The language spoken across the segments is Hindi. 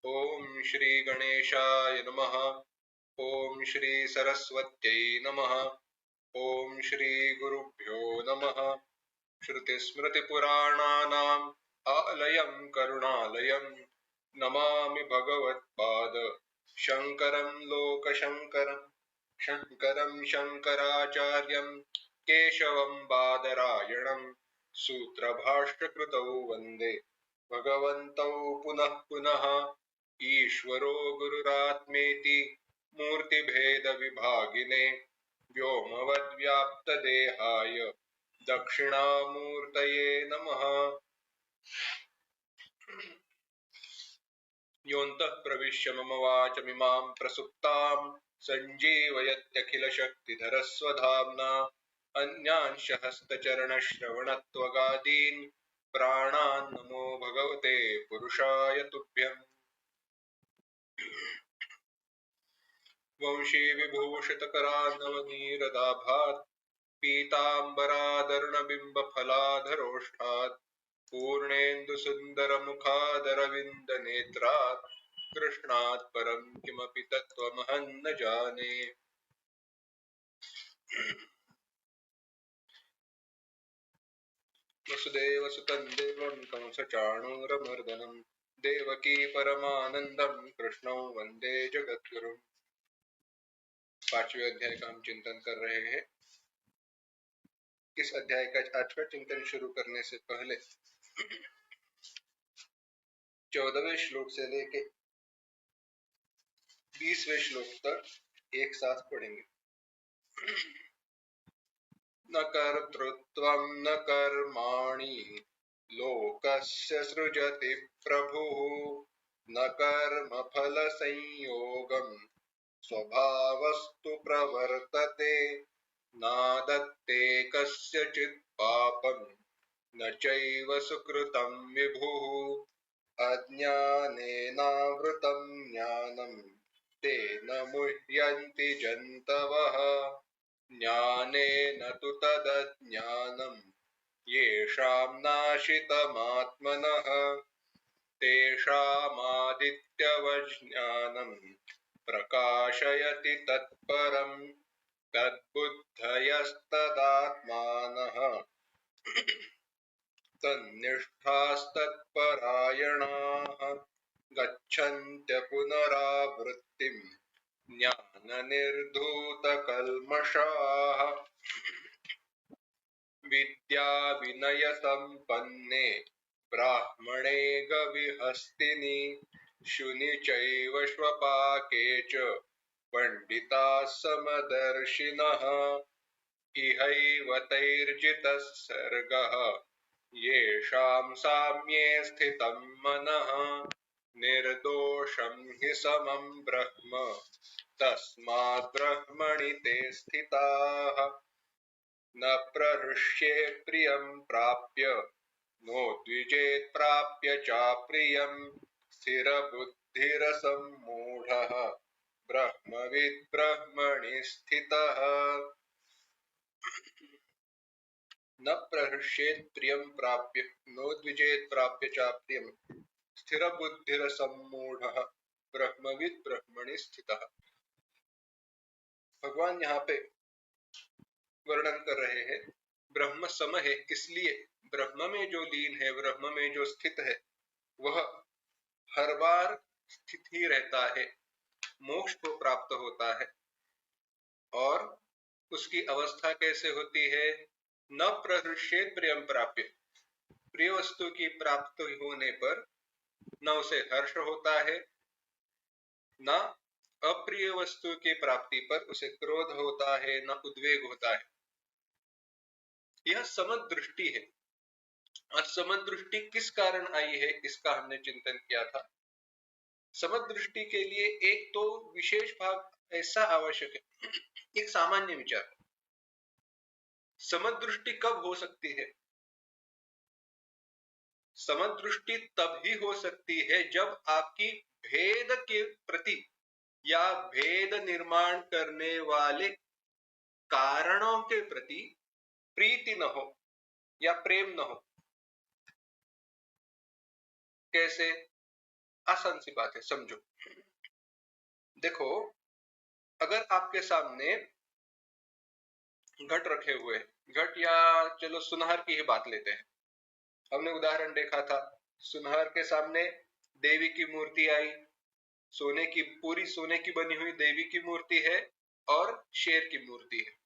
ओम श्री गणेशाय नमः। ओम श्री सरस्वत्यै नमः। ओम श्री गुरुभ्यो नमः। श्रुतिस्मृतिपुराणानाम् आलयं करुणालयं नमामि भगवत्पाद शंकरं लोकशंकरं। शंकरं शंकराचार्यं केशवं बादरायणं सूत्रभाष्यकृतौ वन्दे भगवन्तौ पुनः पुनः। ईश्वरो गुरुरात्मेति मूर्तिभेदविभागिने व्योमवद्व्याप्तदेहाय दक्षिणामूर्तये नमः। योऽन्तः प्रविश्य मम वाचमिमां प्रसुप्तां सञ्जीवयत्यखिलशक्तिधरस्वधाम्ना अन्यांश हस्तचरणश्रवणत्वगादीन् प्राणान् नमो भगवते पुरुषाय तुभ्यम्। वंशी विभूषितकरान्नवनीरदाभात् पीताम्बरादर्णबिम्बफलाधरोष्ठात् पूर्णेन्दुसुन्दरमुखादरविन्दनेत्रात् कृष्णात् परं किमपि तत्त्वमहं न जाने। वसुदेवसुतं देवं कंसचाणूरमर्दनं देवकी परमानन्दं कृष्णं वन्दे जगद्गुरुम्। 5वें अध्याय का हम चिंतन कर रहे हैं। इस अध्याय का आज का चिंतन शुरू करने से पहले 14वें श्लोक से लेके 20वें श्लोक तक एक साथ पढ़ेंगे। न कर्तृत्वं न कर्माणि लोकस्य सृजति प्रभुः न कर्मफलसंयोगं स्वभावस्तु प्रवर्तते नादत्ते कस्यचित् पापं न चैव सुकृतं विभुः अज्ञानेनावृतं ज्ञानं तेन मुह्यन्ति जन्तवः ज्ञानेन तु तदज्ञानं येषां नाशितमात्मनः तेषामादित्यवज्ञानं प्रकाशयति तत्परं तद्बुद्धयस्तदात्मानः तन्निष्ठास्तत्परायणाः गच्छन्त्य पुनरावृत्तिं ज्ञाननिर्धूतकल्मषाः विद्याविनयसम्पन्ने ब्राह्मणे गविहस्तिनि शुनि चैव श्वपाके च पंडिताः समदर्शिनः इहैव तैर्जितः सर्गः येषां साम्ये स्थितं मनः निर्दोषं हि समं ब्रह्म तस्मात् ब्रह्मणि ते स्थिताः न प्रहृष्येत् प्रियं प्राप्य नोद्विजेत् प्राप्य चाप्रियं स्थिरबुद्धिरसम्मूढः ब्रह्मविद् ब्रह्मणि स्थितः। न प्रहृष्येत् प्रियं प्राप्य नोद्विजेत् प्राप्य चाप्रियं स्थिरबुद्धिरसम्मूढः ब्रह्मविद् ब्रह्मणि स्थितः। भगवान यहाँ पे वर्णन कर रहे हैं ब्रह्म सम है, इसलिए ब्रह्म में जो लीन है, ब्रह्म में जो स्थित है, वह हर बार स्थित ही रहता है, मोक्ष को प्राप्त होता है। और उसकी अवस्था कैसे होती है? न प्रहृष्येत् प्रियं प्राप्य, प्रिय वस्तु की प्राप्त होने पर न उसे हर्ष होता है, न अप्रिय वस्तु की प्राप्ति पर उसे क्रोध होता है, न उद्वेग होता है। यह समदृष्टि है। और समदृष्टि किस कारण आई है, इसका हमने चिंतन किया था। समदृष्टि के लिए एक तो विशेष भाग ऐसा आवश्यक है, एक सामान्य विचार। समदृष्टि कब हो सकती है? समदृष्टि तब ही हो सकती है जब आपकी भेद के प्रति या भेद निर्माण करने वाले कारणों के प्रति प्रीति न हो या प्रेम न हो। कैसे? आसान सी बात है, समझो। देखो, अगर आपके सामने घट रखे हुए हैं, घट या चलो सुनार की ही बात लेते हैं। हमने उदाहरण देखा था, सुनार के सामने देवी की मूर्ति आई, सोने की, पूरी सोने की बनी हुई देवी की मूर्ति है और शेर की मूर्ति है।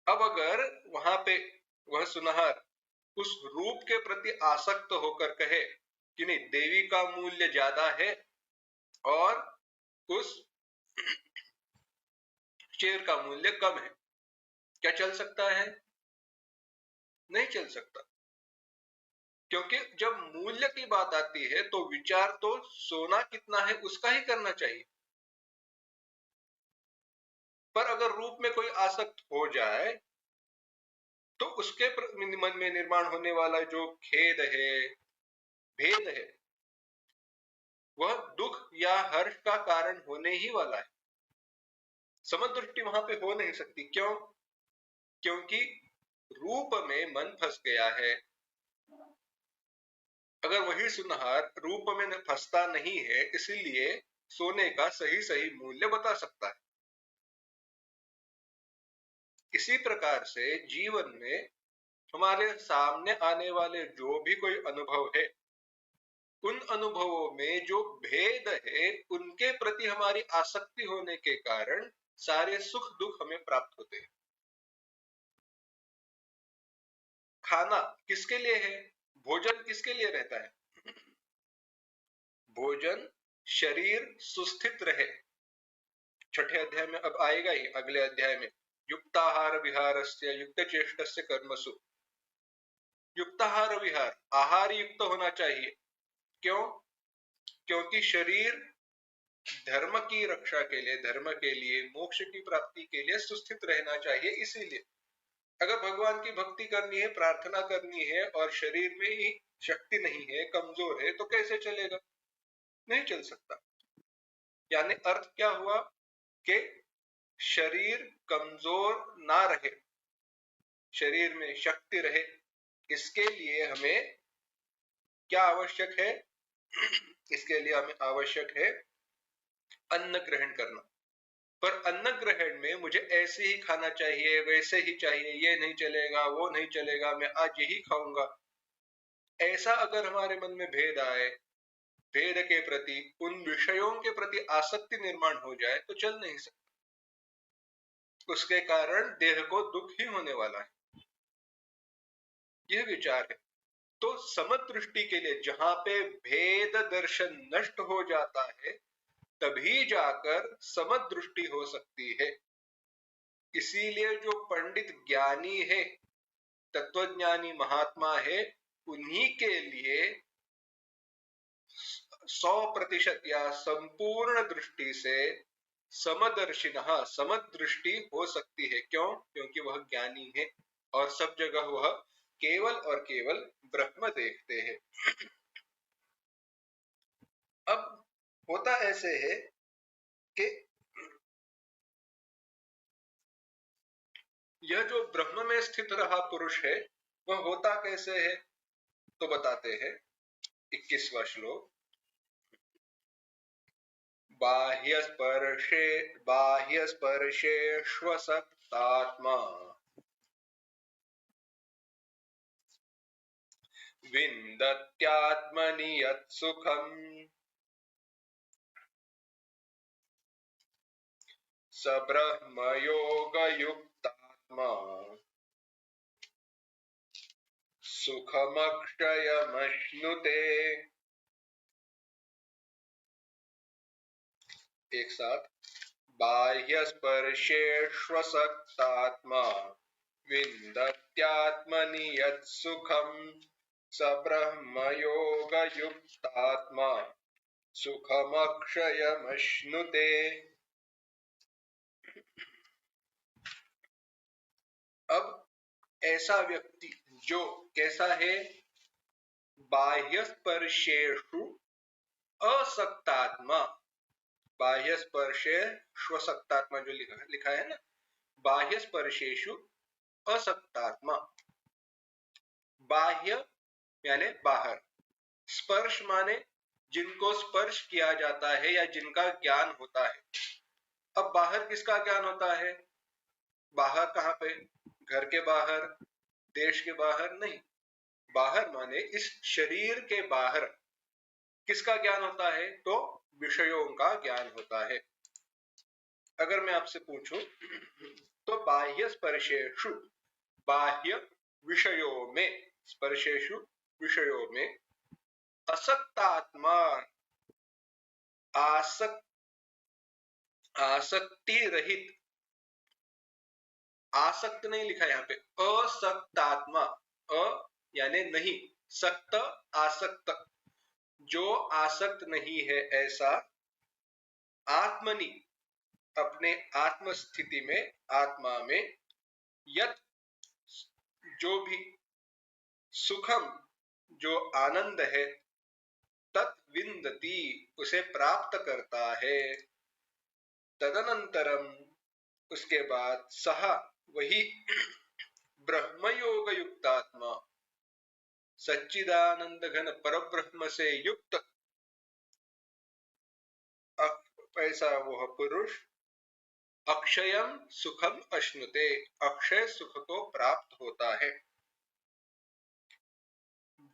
अब अगर वहां पे वह सुनार उस रूप के प्रति आसक्त होकर कहे कि नहीं, देवी का मूल्य ज्यादा है और उस शेर का मूल्य कम है, क्या चल सकता है? नहीं चल सकता। क्योंकि जब मूल्य की बात आती है तो विचार तो सोना कितना है उसका ही करना चाहिए। पर अगर रूप में कोई आसक्त हो जाए तो उसके मन में निर्माण होने वाला जो खेद है, भेद है, वह दुख या हर्ष का कारण होने ही वाला है। समदृष्टि वहां पे हो नहीं सकती। क्यों? क्योंकि रूप में मन फंस गया है। अगर वही सुनहार रूप में फंसता नहीं है, इसीलिए सोने का सही सही मूल्य बता सकता है। इसी प्रकार से जीवन में हमारे सामने आने वाले जो भी कोई अनुभव है, उन अनुभवों में जो भेद है उनके प्रति हमारी आसक्ति होने के कारण सारे सुख दुख हमें प्राप्त होते हैं। खाना किसके लिए है? भोजन किसके लिए रहता है? भोजन शरीर सुस्थित रहे। छठे अध्याय में अब आएगा ही, अगले अध्याय में, युक्ताहार विहारस्य युक्त चेष्टस्य कर्मसु। युक्ताहार विहार, आहार युक्त होना चाहिए। क्यों? क्योंकि शरीर धर्म की रक्षा के लिए, धर्म के लिए, मोक्ष की प्राप्ति के लिए सुस्थित रहना चाहिए। इसीलिए अगर भगवान की भक्ति करनी है, प्रार्थना करनी है और शरीर में ही शक्ति नहीं है, कमजोर है, तो कैसे चलेगा? नहीं चल सकता। यानी अर्थ क्या हुआ कि शरीर कमजोर ना रहे, शरीर में शक्ति रहे, इसके लिए हमें क्या आवश्यक है? इसके लिए हमें आवश्यक है अन्न ग्रहण करना। पर अन्न ग्रहण में मुझे ऐसे ही खाना चाहिए, वैसे ही चाहिए, ये नहीं चलेगा, वो नहीं चलेगा, मैं आज यही खाऊंगा, ऐसा अगर हमारे मन में भेद आए, भेद के प्रति, उन विषयों के प्रति आसक्ति निर्माण हो जाए, तो चल नहीं सकता। उसके कारण देह को दुख ही होने वाला है। यह विचार है। तो समदृष्टि के लिए जहां पे भेद दर्शन नष्ट हो जाता है, तभी जाकर समदृष्टि हो सकती है। इसीलिए जो पंडित ज्ञानी है, तत्वज्ञानी महात्मा है, उन्हीं के लिए 100% या संपूर्ण दृष्टि से समदर्शिनः, समदृष्टि हो सकती है। क्यों? क्योंकि वह ज्ञानी है और सब जगह वह केवल और केवल ब्रह्म देखते हैं। अब होता ऐसे है कि यह जो ब्रह्म में स्थित रहा पुरुष है, वह होता कैसे है? तो बताते हैं 21वां श्लोक। बाह्यस्पर्शेष्वसक्तात्मा विन्दत्यात्मनि यत्सुखम् स ब्रह्मयोगयुक्तात्मा सुखमक्षयमश्नुते। एक साथ, बाह्यस्पर्शेष्वसक्तात्मा विन्दत्यात्मनि यत्सुखम् स ब्रह्मयोगयुक्तात्मा सुखमक्षयमश्नुते। अब ऐसा व्यक्ति जो कैसा है, बाह्य स्पर्शेषु असक्तात्मा, बाह्य स्पर्शे स्वसक्तात्मा जो लिखा है ना, बाह्य स्पर्शेषु असक्तात्मा, बाह्य यानी बाहर, स्पर्श माने जिनको स्पर्श किया जाता है या जिनका ज्ञान होता है। अब बाहर किसका ज्ञान होता है? बाहर कहाँ पे? घर के बाहर, देश के बाहर नहीं, बाहर माने इस शरीर के बाहर किसका ज्ञान होता है? तो विषयों का ज्ञान होता है। अगर मैं आपसे पूछूं तो बाह्य स्पर्शेषु, बाह्य विषयों में, स्पर्शेषु विषयों में, असक्तात्मा, आसक्ति रहित, आसक्त नहीं लिखा यहाँ पे, असक्तात्मा, अ यानी नहीं, सक्त आसक्त, जो आसक्त नहीं है ऐसा, आत्मनि अपने आत्म स्थिति में, आत्मा में, यत जो भी, सुखम जो आनंद है, तत्विंदति उसे प्राप्त करता है, तदनंतरम उसके बाद, सह वही, ब्रह्मयोग युक्तात्मा, सच्चिदानंद घन परब्रह्म से युक्त ऐसा वह पुरुष, अक्षयम सुखम अश्नुते, अक्षय सुख को प्राप्त होता है।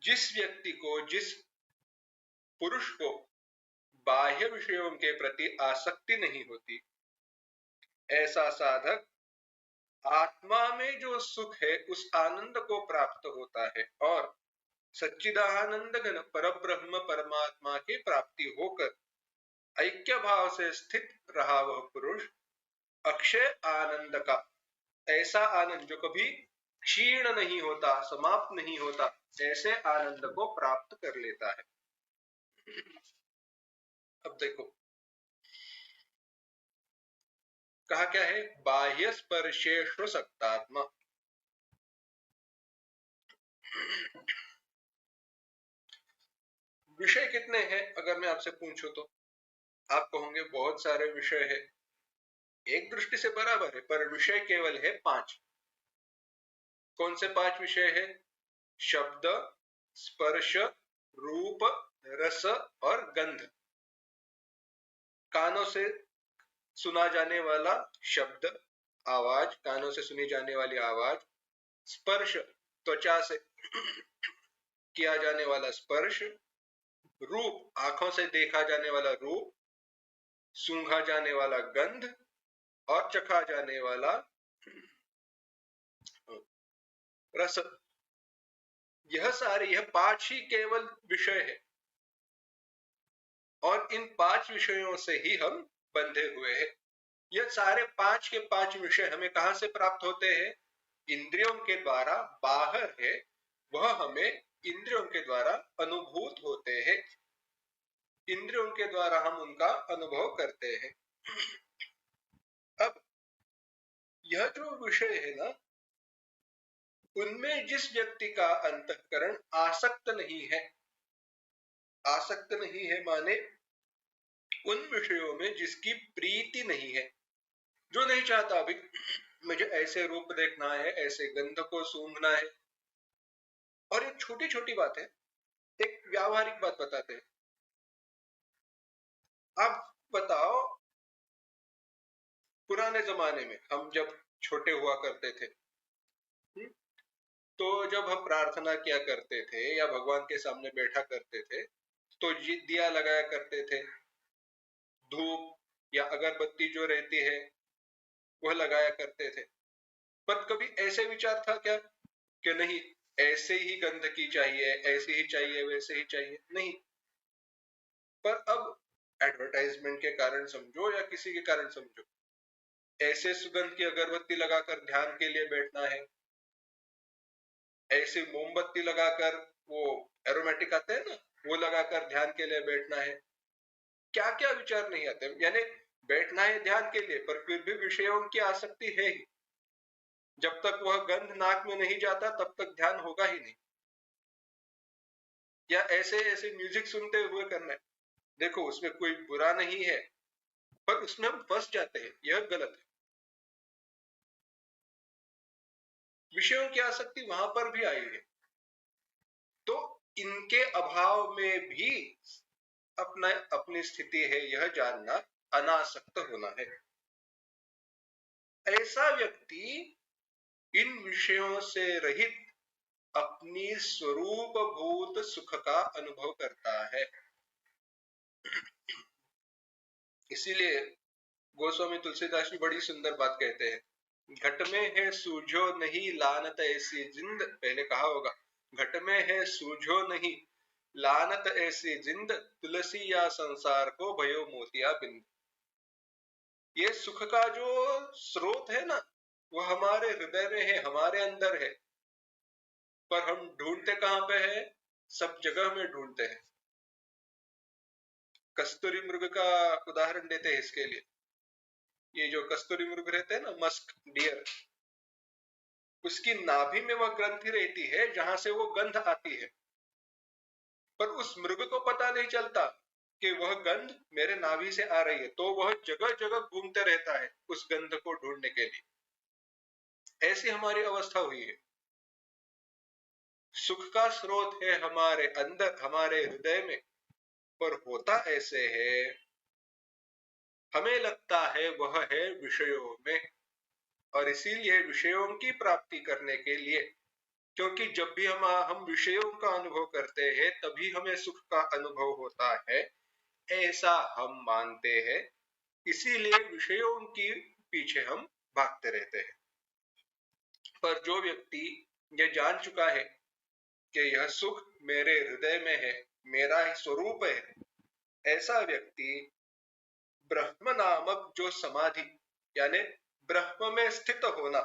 जिस व्यक्ति को, जिस पुरुष को बाह्य विषयों के प्रति आसक्ति नहीं होती, ऐसा साधक आत्मा में जो सुख है उस आनंद को प्राप्त होता है, और सच्चिदानंद घन परब्रह्म परमात्मा की प्राप्ति होकर ऐक्य भाव से स्थित रहा वह पुरुष, अक्षय आनंद का, ऐसा आनंद जो कभी क्षीण नहीं होता, समाप्त नहीं होता, ऐसे आनंद को प्राप्त कर लेता है। अब देखो कहा क्या है, बाह्य स्पर्शेषु सक्तात्मा। विषय कितने हैं अगर मैं आपसे पूछूं तो आप कहोगे बहुत सारे विषय है। एक दृष्टि से बराबर है, पर विषय केवल है 5। कौन से 5 विषय है? शब्द, स्पर्श, रूप, रस और गंध। कानों से सुना जाने वाला शब्द, आवाज, कानों से सुनी जाने वाली आवाज। स्पर्श, त्वचा से किया जाने वाला स्पर्श। रूप, आंखों से देखा जाने वाला रूप, सूंघा जाने वाला गंध और चखा जाने वाला रस। यह 5 ही केवल विषय है, और इन 5 विषयों से ही हम बंधे हुए हैं। यह सारे 5 के 5 विषय हमें कहां से प्राप्त होते हैं? इंद्रियों के द्वारा बाहर है, वह हमें इंद्रियों के द्वारा अनुभूत होते हैं, इंद्रियों के द्वारा हम उनका अनुभव करते हैं। अब यह जो विषय है ना, उनमें जिस व्यक्ति का अंतःकरण आसक्त नहीं है, आसक्त नहीं है माने उन विषयों में जिसकी प्रीति नहीं है, जो नहीं चाहता अभी मुझे ऐसे रूप देखना है, ऐसे गंध को सूंघना है। और एक छोटी छोटी बात है, एक व्यावहारिक बात बताते हैं। आप बताओ, पुराने जमाने में हम जब छोटे हुआ करते थे, तो जब हम प्रार्थना किया करते थे या भगवान के सामने बैठा करते थे, तो दिया लगाया करते थे, धूप या अगरबत्ती जो रहती है वह लगाया करते थे। पर कभी ऐसे विचार था क्या कि नहीं ऐसे ही गंध की चाहिए, ऐसे ही चाहिए, वैसे ही चाहिए? नहीं। पर अब एडवर्टाइजमेंट के कारण समझो या किसी के कारण समझो, ऐसे सुगंध की अगरबत्ती लगाकर ध्यान के लिए बैठना है, ऐसे मोमबत्ती लगाकर, वो एरोमेटिक आते हैं ना, वो लगाकर ध्यान के लिए बैठना है। क्या क्या विचार नहीं आते, यानी बैठना है ध्यान के लिए पर फिर भी विषयों की आसक्ति है ही। जब तक वह गंध नाक में नहीं जाता तब तक ध्यान होगा ही नहीं। या ऐसे ऐसे म्यूजिक सुनते हुए करना है, देखो उसमें कोई बुरा नहीं है, पर उसमें हम फंस जाते हैं, यह गलत है। विषयों की आसक्ति वहां पर भी आई है, तो इनके अभाव में भी अपना अपनी स्थिति है यह जानना अनासक्त होना है। ऐसा व्यक्ति इन विषयों से रहित अपनी स्वरूप भूत सुख का अनुभव करता है। इसीलिए गोस्वामी तुलसीदास जी बड़ी सुंदर बात कहते हैं, घट में है सूझो नहीं लानत ऐसी जिंद, पहले कहा होगा, घट में है सूझो नहीं लानत ऐसी जिंद, तुलसी या संसार को भयो मोतिया बिंद। ये सुख का जो स्रोत है ना, वो हमारे हृदय में है, हमारे अंदर है, पर हम ढूंढते कहां पे है? सब जगह में ढूंढते हैं। कस्तूरी मृग का उदाहरण देते हैं इसके लिए। ये जो कस्तूरी मृग रहते हैं ना, मस्क डियर, उसकी नाभि में वह ग्रंथि रहती है जहां से वो गंध आती है, पर उस मृग को पता नहीं चलता कि वह गंध मेरे नाभि से आ रही है, तो वह जगह जगह घूमते रहता है उस गंध को ढूंढने के लिए। ऐसी हमारी अवस्था हुई है। सुख का स्रोत है हमारे अंदर, हमारे हृदय में, पर होता ऐसे है, हमें लगता है वह है विषयों में। और इसीलिए विषयों की प्राप्ति करने के लिए, क्योंकि जब भी हम विषयों का अनुभव करते हैं तभी हमें सुख का अनुभव होता है, ऐसा हम मानते हैं, इसीलिए विषयों की पीछे हम भागते रहते हैं। पर जो व्यक्ति ये जान चुका है कि यह सुख मेरे हृदय में है, मेरा ही स्वरूप है, ऐसा व्यक्ति ब्रह्म नामक जो समाधि, यानी ब्रह्म में स्थित होना,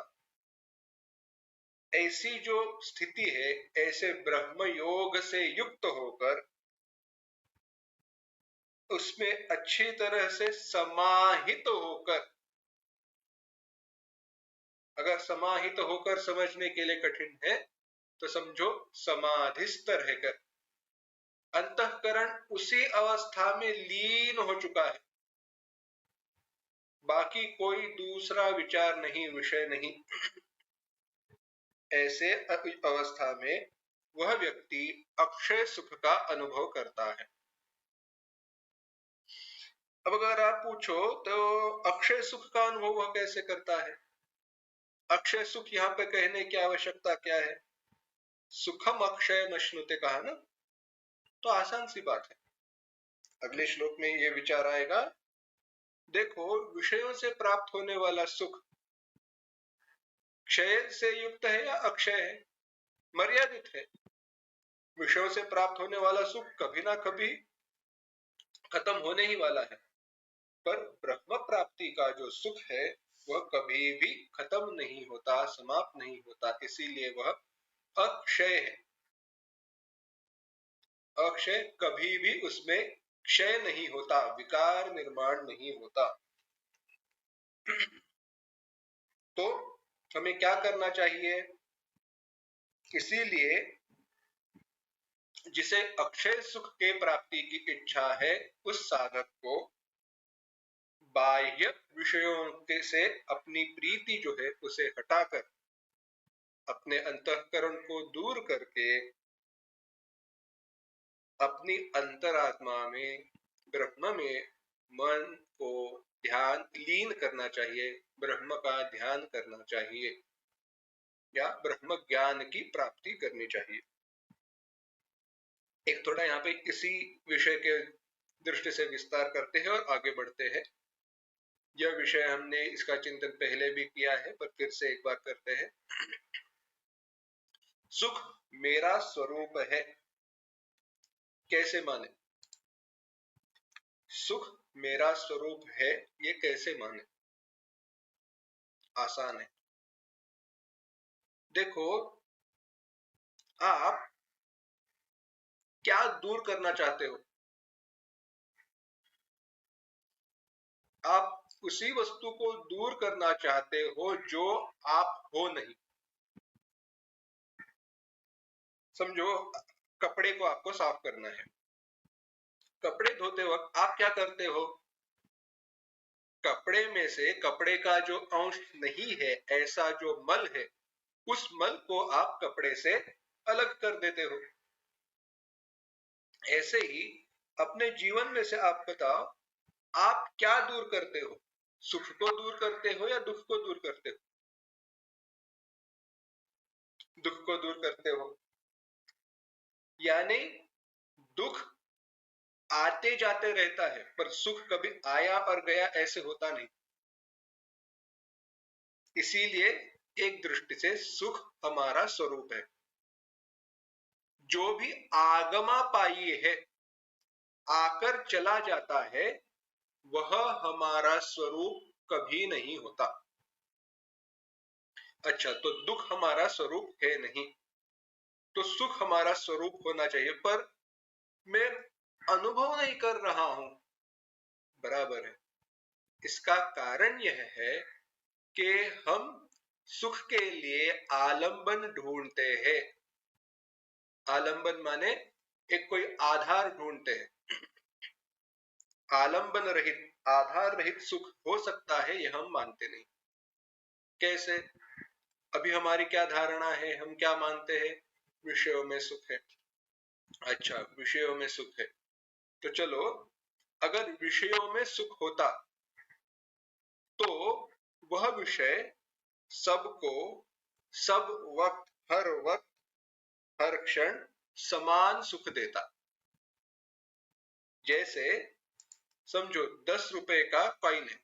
ऐसी जो स्थिति है, ऐसे ब्रह्म योग से युक्त होकर उसमें अच्छी तरह से समाहित होकर, अगर समाहित होकर समझने के लिए कठिन है तो समझो समाधिस्थ रहकर, अंतःकरण उसी अवस्था में लीन हो चुका है, बाकी कोई दूसरा विचार नहीं, विषय नहीं। ऐसे अवस्था में वह व्यक्ति अक्षय सुख का अनुभव करता है। अब अगर आप पूछो तो अक्षय सुख का अनुभव वह कैसे करता है? अक्षय सुख यहाँ पे कहने की आवश्यकता क्या है? सुखम अक्षय नश्नुते कहा ना, तो आसान सी बात है। अगले श्लोक में ये विचार आएगा, देखो विषयों से प्राप्त होने वाला सुख क्षय से युक्त है या अक्षय है? मर्यादित है। विषयों से प्राप्त होने वाला सुख कभी ना कभी खत्म होने ही वाला है, पर ब्रह्म प्राप्ति का जो सुख है वह कभी भी खत्म नहीं होता, समाप्त नहीं होता, इसीलिए वह अक्षय है। अक्षय कभी भी उसमें क्षय नहीं होता, विकार निर्माण नहीं होता। तो हमें क्या करना चाहिए? इसीलिए जिसे अक्षय सुख के प्राप्ति की इच्छा है, उस साधक को बाह्य विषयों से अपनी प्रीति जो है उसे हटाकर, अपने अंतःकरण को दूर करके अपनी अंतरात्मा में, ब्रह्म में मन को ध्यान लीन करना चाहिए, ब्रह्म का ध्यान करना चाहिए, या ब्रह्म ज्ञान की प्राप्ति करनी चाहिए। एक थोड़ा यहाँ पे इसी विषय के दृष्टि से विस्तार करते हैं और आगे बढ़ते हैं। यह विषय हमने इसका चिंतन पहले भी किया है, पर फिर से एक बार करते हैं। सुख मेरा स्वरूप है, कैसे माने? सुख मेरा स्वरूप है, ये कैसे माने? आसान है। देखो, आप क्या दूर करना चाहते हो? आप उसी वस्तु को दूर करना चाहते हो जो आप हो नहीं। समझो, कपड़े को आपको साफ करना है। कपड़े धोते वक्त आप क्या करते हो? कपड़े में से कपड़े का जो अंश नहीं है, ऐसा जो मल है, उस मल को आप कपड़े से अलग कर देते हो। ऐसे ही अपने जीवन में से आप बताओ, आप क्या दूर करते हो? सुख को दूर करते हो या दुख को दूर करते हो? दुख को दूर करते हो। यानी दुख आते जाते रहता है, पर सुख कभी आया और गया ऐसे होता नहीं। इसीलिए एक दृष्टि से सुख हमारा स्वरूप है। जो भी आगमापाई है, आकर चला जाता है, वह हमारा स्वरूप कभी नहीं होता। अच्छा, तो दुख हमारा स्वरूप है नहीं, तो सुख हमारा स्वरूप होना चाहिए, पर मैं अनुभव नहीं कर रहा हूं। बराबर है। इसका कारण यह है कि हम सुख के लिए आलंबन ढूंढते हैं। आलंबन माने एक कोई आधार ढूंढते हैं। आलंबन रहित, आधार रहित सुख हो सकता है, यह हम मानते नहीं। कैसे? अभी हमारी क्या धारणा है, हम क्या मानते हैं? विषयों में सुख है। अच्छा, विषयों में सुख है, तो चलो, अगर विषयों में सुख होता तो वह विषय सबको सब वक्त, हर क्षण समान सुख देता। जैसे समझो 10 रुपए का कॉइन है,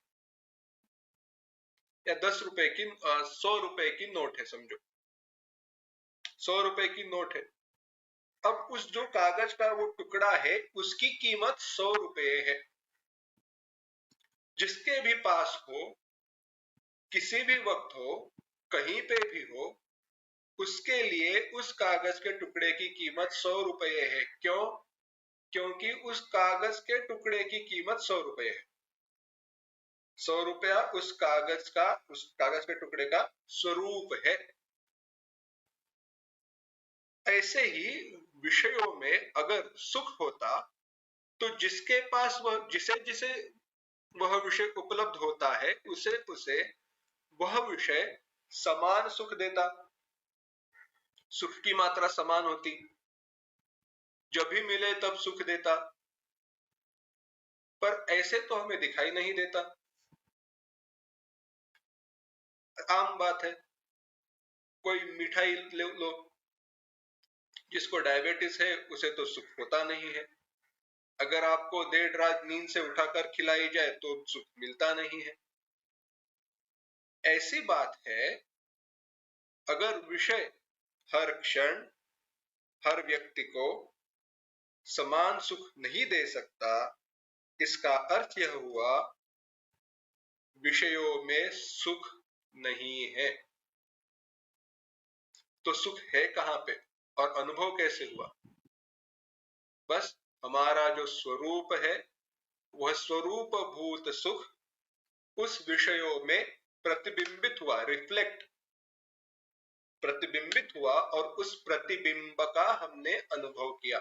या 10 रुपए की 100 रुपए की नोट है। समझो 100 रुपए की नोट है। अब उस जो कागज का वो टुकड़ा है, उसकी कीमत 100 रुपए है। जिसके भी पास हो, किसी भी वक्त हो, कहीं पे भी हो, उसके लिए उस कागज के टुकड़े की कीमत 100 रुपए है। क्यों? क्योंकि उस कागज के टुकड़े की कीमत 100 रुपए है। 100 रुपया उस कागज के टुकड़े का स्वरूप है। ऐसे ही विषयों में अगर सुख होता तो जिसके पास वह, जिसे जिसे वह विषय उपलब्ध होता है, उसे उसे वह विषय समान सुख देता। सुख की मात्रा समान होती, जब भी मिले तब सुख देता। पर ऐसे तो हमें दिखाई नहीं देता। आम बात है, कोई मिठाई ले लो, जिसको डायबिटीज है उसे तो सुख होता नहीं है। अगर आपको देर रात नींद से उठाकर खिलाई जाए तो सुख मिलता नहीं है। ऐसी बात है, अगर विषय हर क्षण हर व्यक्ति को समान सुख नहीं दे सकता, इसका अर्थ यह हुआ विषयों में सुख नहीं है। तो सुख है कहां पे और अनुभव कैसे हुआ? बस हमारा जो स्वरूप है, वह स्वरूप भूत सुख उस विषयों में प्रतिबिंबित हुआ, प्रतिबिंबित हुआ, और उस प्रतिबिंब का हमने अनुभव किया।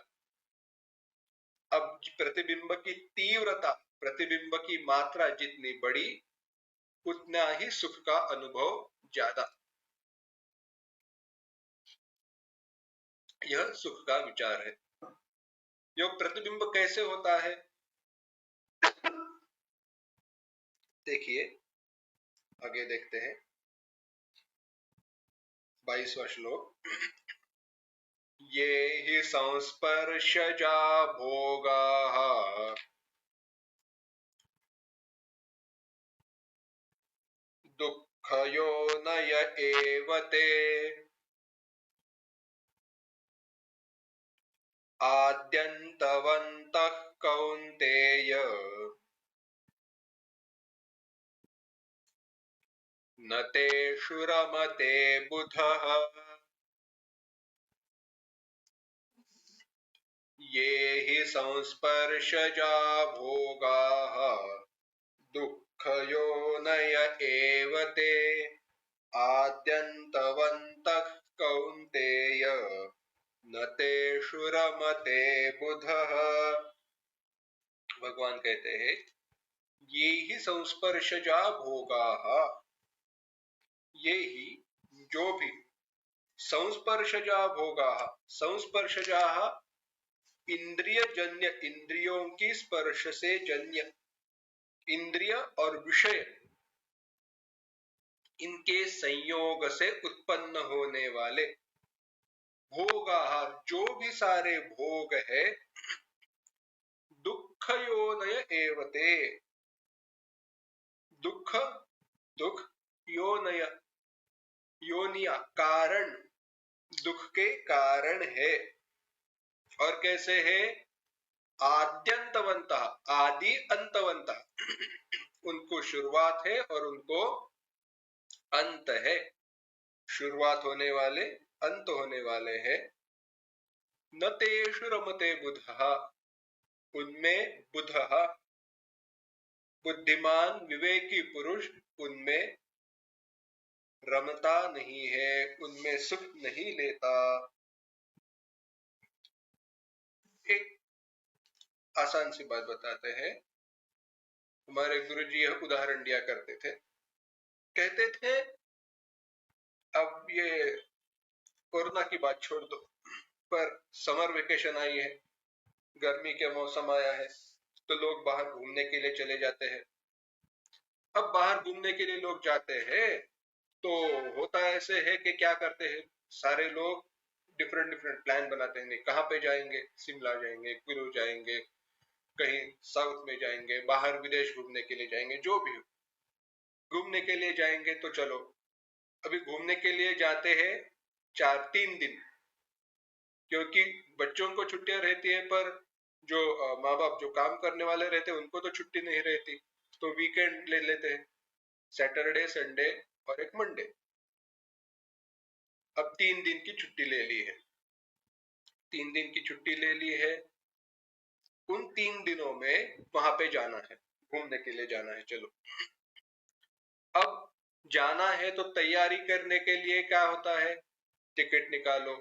अब प्रतिबिंब की तीव्रता, प्रतिबिंब की मात्रा जितनी बड़ी, उतना ही सुख का अनुभव ज्यादा। यह सुख का विचार है। यह प्रतिबिंब कैसे होता है? देखिए, आगे देखते हैं 22वां श्लोक। ये हि संस्पर्शजा भोगाः दुःखयोनय एव ते आद्यन्तवन्तः कौन्तेय न तेषु रमते बुधः। ये हि संस्पर्शजा भोगाः दुःखयोनय एव ते आद्यन्तवन्तः कौन्तेय न तेषु रमते बुधः। भगवान कहते हैं ये ही संस्पर्शजा भोगाः, ये ही जो भी संस्पर्शजा भोगाः, संस्पर्शजा इंद्रिय जन्य, इंद्रियों की स्पर्श से जन्य, इंद्रिय और विषय इनके संयोग से उत्पन्न होने वाले भोगाः, जो भी सारे भोग है, दुःखयोनय एव ते, दुख दुख योनय, योनिया कारण, दुख के कारण है। और कैसे है? आद्यंतवंत, आदि अंतवंत, उनको शुरुआत है और उनको अंत है। शुरुआत होने वाले, अंत होने वाले हैं। न तेषु रमते बुधः, उनमें बुधः बुद्धिमान विवेकी पुरुष उनमें रमता नहीं है, उनमें सुख नहीं लेता। एक आसान सी बात बताते हैं। हमारे गुरुजी यह उदाहरण दिया करते थे, कहते थे अब ये कोरोना की बात छोड़ दो, पर समर वेकेशन आई है, गर्मी के मौसम आया है, तो लोग बाहर घूमने के लिए चले जाते हैं। अब बाहर घूमने के लिए लोग जाते हैं तो होता ऐसे है कि क्या करते हैं, सारे लोग डिफरेंट डिफरेंट प्लान बनाते हैं। कहाँ पे जाएंगे? शिमला जाएंगे, कुल्लू जाएंगे, कहीं साउथ में जाएंगे, बाहर विदेश घूमने के लिए जाएंगे, जो भी हो घूमने के लिए जाएंगे। तो चलो अभी घूमने के लिए जाते हैं 3 दिन, क्योंकि बच्चों को छुट्टियां रहती है, पर जो माँ बाप जो काम करने वाले रहते हैं उनको तो छुट्टी नहीं रहती, तो वीकेंड ले लेते हैं, सैटरडे संडे और एक मंडे। अब 3 दिन की छुट्टी ले ली है, 3 दिन की छुट्टी ले ली है। उन 3 दिनों में वहां पे जाना है, घूमने के लिए जाना है। चलो अब जाना है तो तैयारी करने के लिए क्या होता है? टिकट निकालो,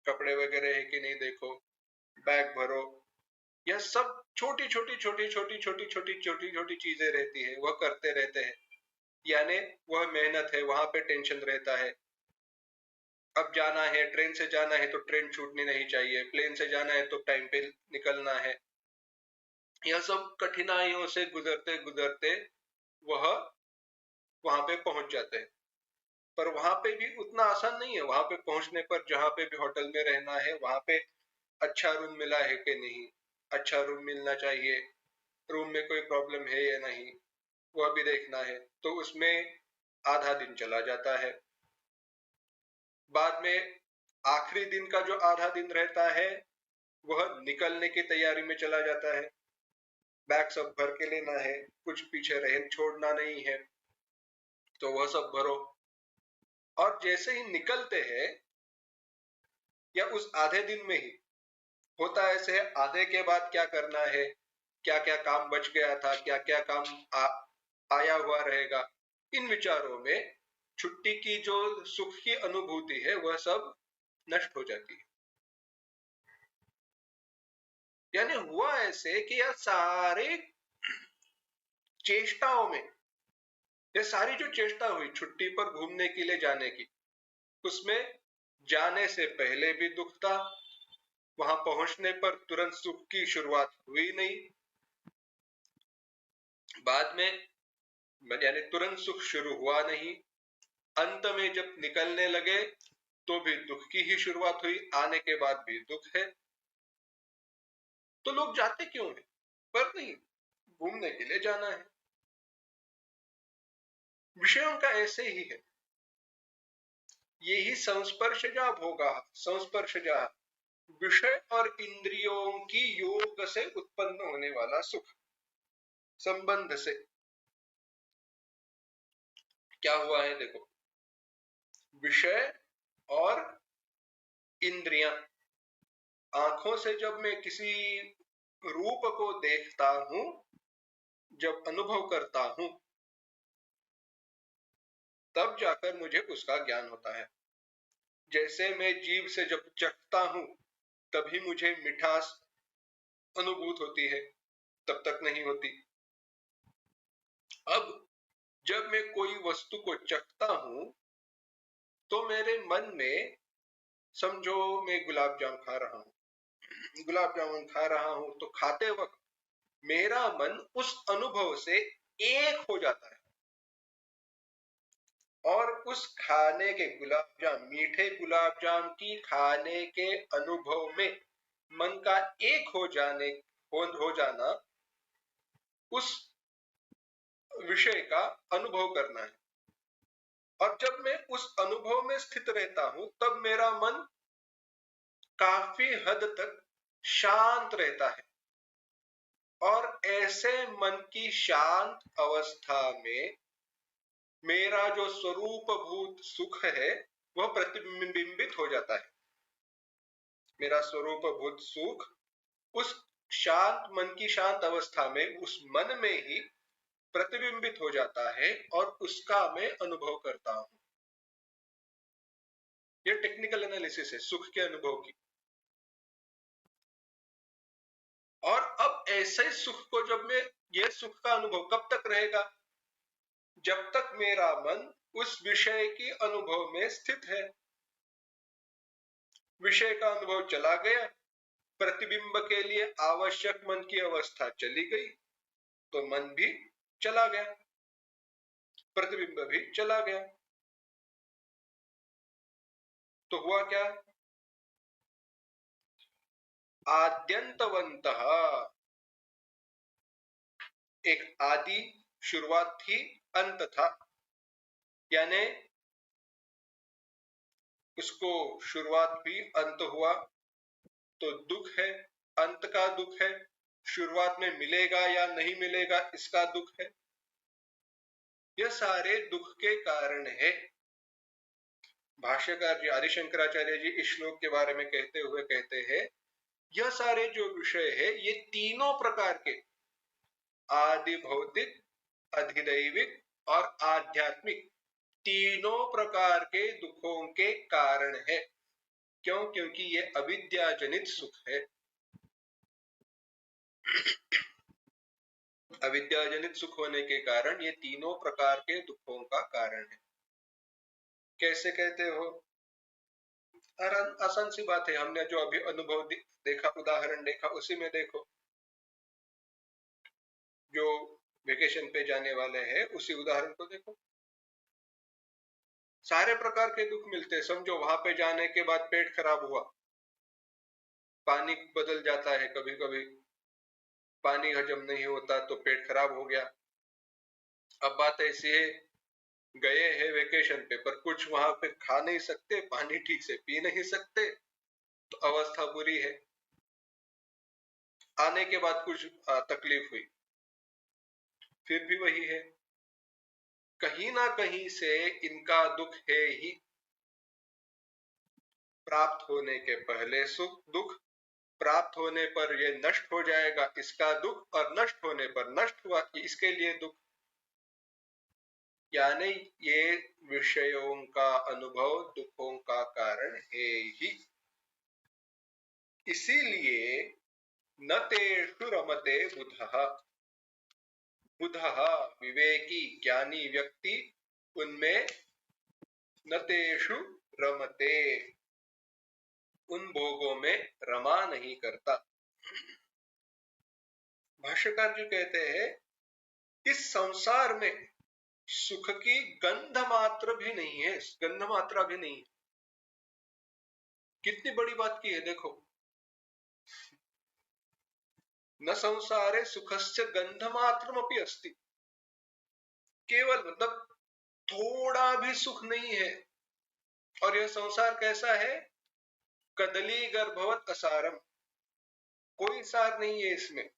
कपड़े वगैरह है कि नहीं देखो, बैग भरो, यह सब छोटी छोटी छोटी छोटी छोटी छोटी छोटी छोटी चीजें रहती है, वह करते रहते हैं। यानी वह मेहनत है, वहां पे टेंशन रहता है। अब जाना है, ट्रेन से जाना है तो ट्रेन छूटनी नहीं चाहिए, प्लेन से जाना है तो टाइम पे निकलना है। यह सब कठिनाइयों से गुजरते गुजरते वह वहां पे पहुंच जाते हैं। पर वहां पे भी उतना आसान नहीं है। वहां पे पहुंचने पर जहां पे भी होटल में रहना है, वहां पे अच्छा रूम मिला है कि नहीं, अच्छा रूम मिलना चाहिए, रूम में कोई प्रॉब्लम है या नहीं, वह भी देखना है। तो उसमें आधा दिन चला जाता है। बाद में आखिरी दिन का जो आधा दिन रहता है वह निकलने की तैयारी में चला जाता है। बैग सब भर के लेना है, कुछ पीछे रह छोड़ना नहीं है, तो वह सब भरो। और जैसे ही निकलते हैं, या उस आधे दिन में ही होता ऐसे है, आधे के बाद क्या करना है, क्या क्या काम बच गया था, क्या क्या काम आया हुआ रहेगा, इन विचारों में छुट्टी की जो सुख की अनुभूति है वह सब नष्ट हो जाती है। यानी हुआ ऐसे कि यह सारे चेष्टाओं में, यह सारी जो चेष्टा हुई छुट्टी पर घूमने के लिए जाने की, उसमें जाने से पहले भी दुख था, वहां पहुंचने पर तुरंत सुख की शुरुआत हुई नहीं, बाद में यानी तुरंत सुख शुरू हुआ नहीं, अंत में जब निकलने लगे तो भी दुख की ही शुरुआत हुई, आने के बाद भी दुख है। तो लोग जाते क्यों हैं? पर नहीं, घूमने के लिए जाना है। विषयों का ऐसे ही है, यही संस्पर्शजा भोगा, संस्पर्शजा विषय और इंद्रियों की योग से उत्पन्न होने वाला सुख, संबंध से। क्या हुआ है देखो, विषय और इंद्रियां, आंखों से जब मैं किसी रूप को देखता हूं जब अनुभव करता हूं तब जाकर मुझे उसका ज्ञान होता है। जैसे मैं जीभ से जब चखता हूं तभी मुझे मिठास अनुभूत होती है, तब तक नहीं होती। अब जब मैं कोई वस्तु को चखता हूं तो मेरे मन में, समझो मैं गुलाब जामुन खा रहा हूं, गुलाब जामुन खा रहा हूं तो खाते वक्त मेरा मन उस अनुभव से एक हो जाता है और उस खाने के गुलाब जाम, मीठे गुलाब जाम की खाने के अनुभव में मन का एक हो जाना, उस विषय का अनुभव करना है। और जब मैं उस अनुभव में स्थित रहता हूं तब मेरा मन काफी हद तक शांत रहता है और ऐसे मन की शांत अवस्था में मेरा जो स्वरूपभूत सुख है वह प्रतिबिंबित हो जाता है। मेरा स्वरूपभूत सुख उस शांत मन की शांत अवस्था में, उस मन में ही प्रतिबिंबित हो जाता है और उसका मैं अनुभव करता हूं। यह टेक्निकल एनालिसिस है सुख के अनुभव की। और अब ऐसे सुख को जब मैं, यह सुख का अनुभव कब तक रहेगा? जब तक मेरा मन उस विषय की अनुभव में स्थित है। विषय का अनुभव चला गया, प्रतिबिंब के लिए आवश्यक मन की अवस्था चली गई तो मन भी चला गया, प्रतिबिंब भी चला गया। तो हुआ क्या? आद्यंतवंतः, एक आदि शुरुआत थी, अंत था, यानी उसको शुरुआत हुई, अंत हुआ, तो दुख है, अंत का दुख है। शुरुआत में मिलेगा या नहीं मिलेगा इसका दुख है। यह सारे दुख के कारण है। भाष्यकार जी आदि शंकराचार्य जी इस श्लोक के बारे में कहते हुए कहते हैं, यह सारे जो विषय है ये तीनों प्रकार के, आदि भौतिक, अधिदैविक और आध्यात्मिक, तीनों प्रकार के दुखों के कारण है। क्यों? क्योंकि ये अविद्याजनित सुख है। अविद्याजनित सुख होने के कारण ये तीनों प्रकार के दुखों का कारण है। कैसे कहते हो? आसान सी बात है, हमने जो अभी अनुभव देखा, उदाहरण देखा, उसी में देखो। जो वेकेशन पे जाने वाले हैं उसी उदाहरण को देखो। सारे प्रकार के दुख मिलते हैं। समझो वहां पे जाने के बाद पेट खराब हुआ, पानी बदल जाता है, कभी कभी पानी हजम नहीं होता तो पेट खराब हो गया। अब बात ऐसी है, गए हैं वेकेशन पे पर कुछ वहां पे खा नहीं सकते, पानी ठीक से पी नहीं सकते, तो अवस्था बुरी है। आने के बाद कुछ तकलीफ हुई, फिर भी वही है। कहीं ना कहीं से इनका दुख है ही। प्राप्त होने के पहले सुख दुख, प्राप्त होने पर ये नष्ट हो जाएगा इसका दुख, और नष्ट होने पर नष्ट हुआ इसके लिए दुख। यानी ये विषयों का अनुभव दुखों का कारण है ही। इसीलिए न तेषु रमते बुधः, बुधः विवेकी ज्ञानी व्यक्ति उनमें न तेषु रमते, उन भोगों में रमा नहीं करता। भाष्यकार जी कहते हैं, इस संसार में सुख की गंध मात्र भी नहीं है, गंध मात्रा भी नहीं है। कितनी बड़ी बात की है देखो। न संसारे सुखस्य गंधमात्रमपि अस्ति, केवल मतलब थोड़ा भी सुख नहीं है। और यह संसार कैसा है? कदली गर्भवत असारम, कोई सार नहीं है इसमें।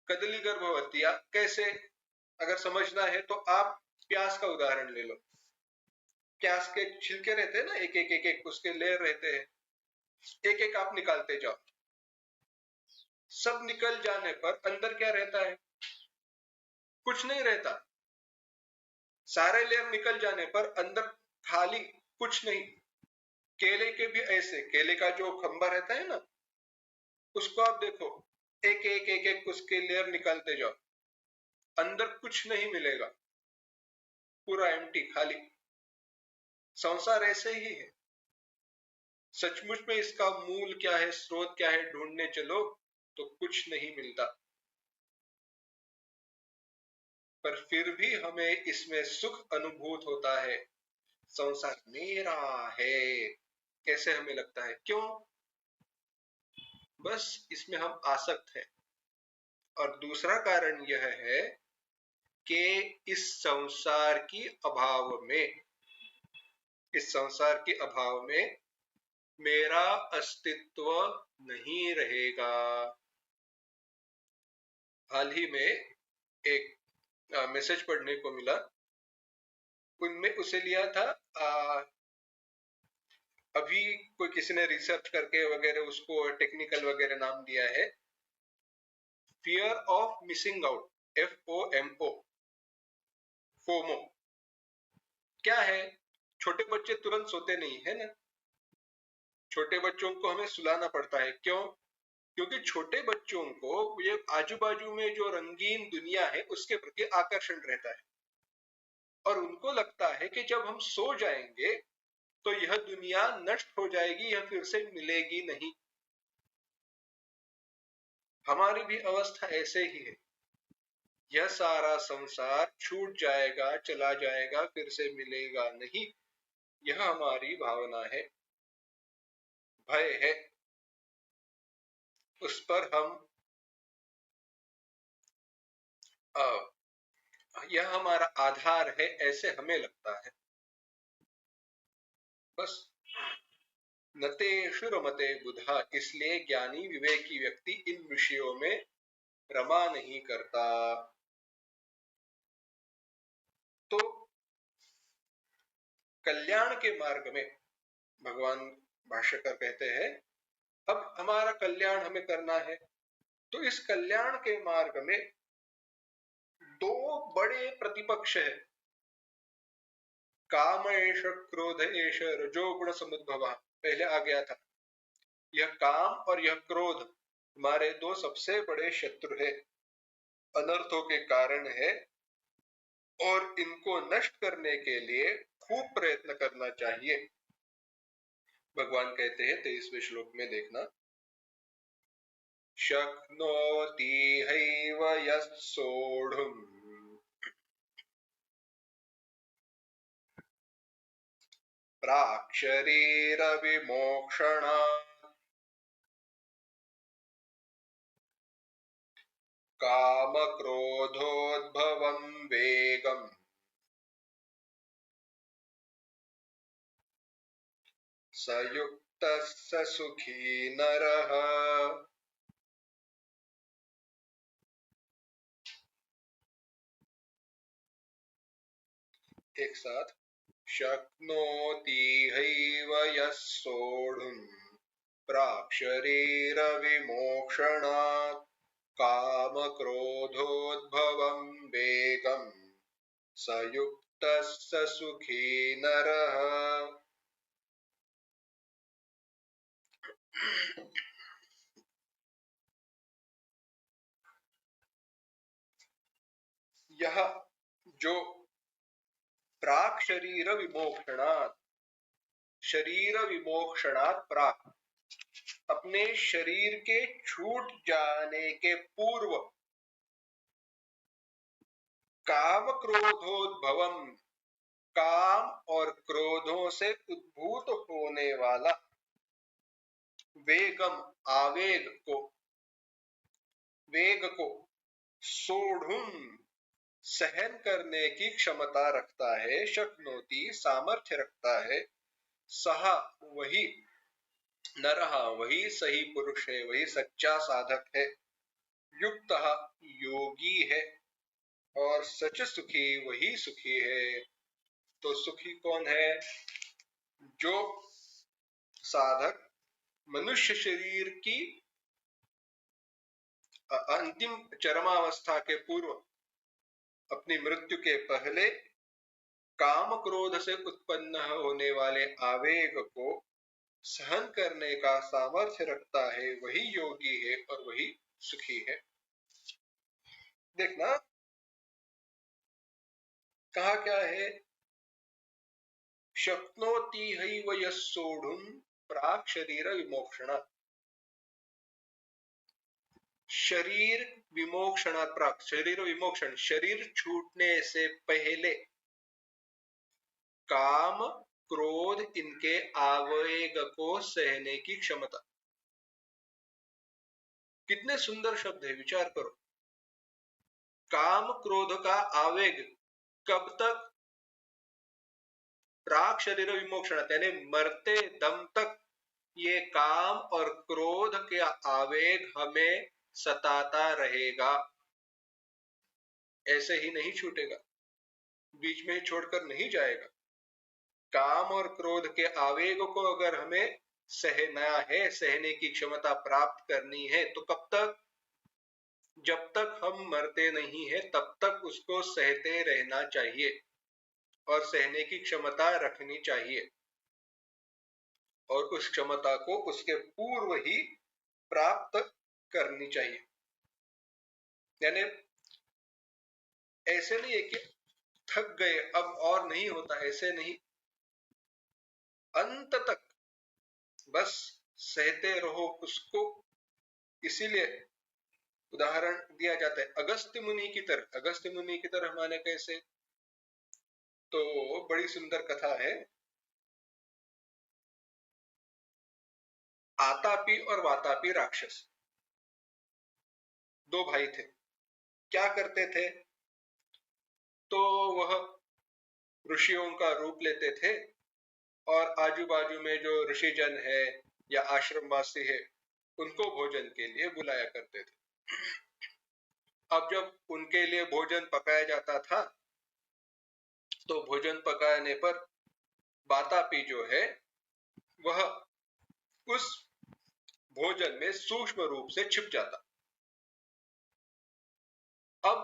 कदली गर्भवतिया कैसे? अगर समझना है तो आप प्याज का उदाहरण ले लो। प्याज के छिलके रहते हैं ना, एक एक एक एक उसके लेयर रहते हैं, एक एक आप निकालते जाओ। सब निकल जाने पर अंदर क्या रहता है? कुछ नहीं रहता। सारे लेयर निकल जाने पर अंदर खाली, कुछ नहीं। केले के भी ऐसे, केले का जो खंबा रहता है ना, उसको आप देखो, एक एक एक एक उसके लेयर निकालते जाओ, अंदर कुछ नहीं मिलेगा, पूरा एम्प्टी, खाली। संसार ऐसे ही है। सचमुच में इसका मूल क्या है, स्रोत क्या है, ढूंढने चलो तो कुछ नहीं मिलता। पर फिर भी हमें इसमें सुख अनुभूत होता है। संसार मेरा है, कैसे हमें लगता है? क्यों? बस इसमें हम आसक्त हैं। और दूसरा कारण यह है कि इस संसार की अभाव में, इस संसार के अभाव में मेरा अस्तित्व नहीं रहेगा। हाल ही में एक मैसेज पढ़ने को मिला, उनमें उसे लिया था, अभी कोई किसी ने रिसर्च करके वगैरह उसको टेक्निकल वगैरह नाम दिया है, fear of missing out, FOMO, FOMO. क्या है? छोटे बच्चे तुरंत सोते नहीं है ना, छोटे बच्चों को हमें सुलाना पड़ता है। क्यों? क्योंकि छोटे बच्चों को ये आजू बाजू में जो रंगीन दुनिया है उसके प्रति आकर्षण रहता है, और उनको लगता है कि जब हम सो जाएंगे तो यह दुनिया नष्ट हो जाएगी, यह फिर से मिलेगी नहीं। हमारी भी अवस्था ऐसे ही है। यह सारा संसार छूट जाएगा, चला जाएगा, फिर से मिलेगा नहीं, यह हमारी भावना है, भय है। उस पर हम यह हमारा आधार है, ऐसे हमें लगता है। बस नतेषु रमते बुधा, इसलिए ज्ञानी विवेकी व्यक्ति इन विषयों में रमा नहीं करता। तो कल्याण के मार्ग में भगवान भाष्यकार कहते हैं, अब हमारा कल्याण हमें करना है, तो इस कल्याण के मार्ग में दो बड़े प्रतिपक्ष है। काम एष क्रोध एष रजोगुण समुद्भव, पहले आ गया था। यह काम और यह क्रोध हमारे दो सबसे बड़े शत्रु है, अनर्थों के कारण है, और इनको नष्ट करने के लिए खूब प्रयत्न करना चाहिए। भगवान कहते हैं 23वें श्लोक में, देखना, शक्नोति हैव यः सोढुम् प्राक् शरीर विमोक्षणात् काम क्रोधोद्भवं वेगम् स युक्तः स सुखी नरः। एक साथ, शक्नोति हैव यः सोढुम् प्राक् शरीर विमोक्षणात् काम क्रोधोद्भवं वेगम् स युक्तः स सुखी नरः। यह जो प्राक शरीर विमोक्षणात्, शरीर विमोक्षणात् प्राक, अपने शरीर के छूट जाने के पूर्व, काम क्रोधोद्भवम, काम और क्रोधों से उद्भूत होने वाला, वेगम, आवेग को, वेग को, सोढ़ुम, सहन करने की क्षमता रखता है, शक्नोति, सामर्थ्य रखता है, सहा, वही, नरहा, वही सही पुरुष है, वही सच्चा साधक है, युक्तः, योगी है, और सच सुखी, वही सुखी है। तो सुखी कौन है? जो साधक मनुष्य शरीर की अंतिम चरमावस्था के पूर्व, अपनी मृत्यु के पहले काम क्रोध से उत्पन्न होने वाले आवेग को सहन करने का सामर्थ्य रखता है, वही योगी है और वही सुखी है। देखना कहा क्या है, शक्नोति हैव यः सोढुं प्राक् शरीर विमोक्षणात्। शरीर विमोक्षणात् प्राक्, शरीर विमोक्षण, शरीर छूटने से पहले काम क्रोध इनके आवेग को सहने की क्षमता। कितने सुंदर शब्द है, विचार करो। काम क्रोध का आवेग कब तक? प्राक शरीर विमोक्षण, यानी मरते दम तक ये काम और क्रोध के आवेग हमें सताता रहेगा, ऐसे ही नहीं छूटेगा, बीच में छोड़कर नहीं जाएगा। काम और क्रोध के आवेग को अगर हमें सहना है, सहने की क्षमता प्राप्त करनी है, तो कब तक? जब तक हम मरते नहीं है तब तक उसको सहते रहना चाहिए और सहने की क्षमता रखनी चाहिए, और उस क्षमता को उसके पूर्व ही प्राप्त करनी चाहिए। यानी ऐसे नहीं है कि थक गए अब और नहीं होता, ऐसे नहीं, अंत तक बस सहते रहो उसको। इसीलिए उदाहरण दिया जाता है अगस्त्य मुनि की तरह। अगस्त्य मुनि की तरह माने कैसे? तो बड़ी सुंदर कथा है। आतापी और वातापी राक्षस दो भाई थे। क्या करते थे? तो वह ऋषियों का रूप लेते थे और आजू बाजू में जो ऋषिजन है या आश्रमवासी है उनको भोजन के लिए बुलाया करते थे। अब जब उनके लिए भोजन पकाया जाता था तो भोजन पकाने पर वातापी जो है वह उस भोजन में सूक्ष्म रूप से छिप जाता। अब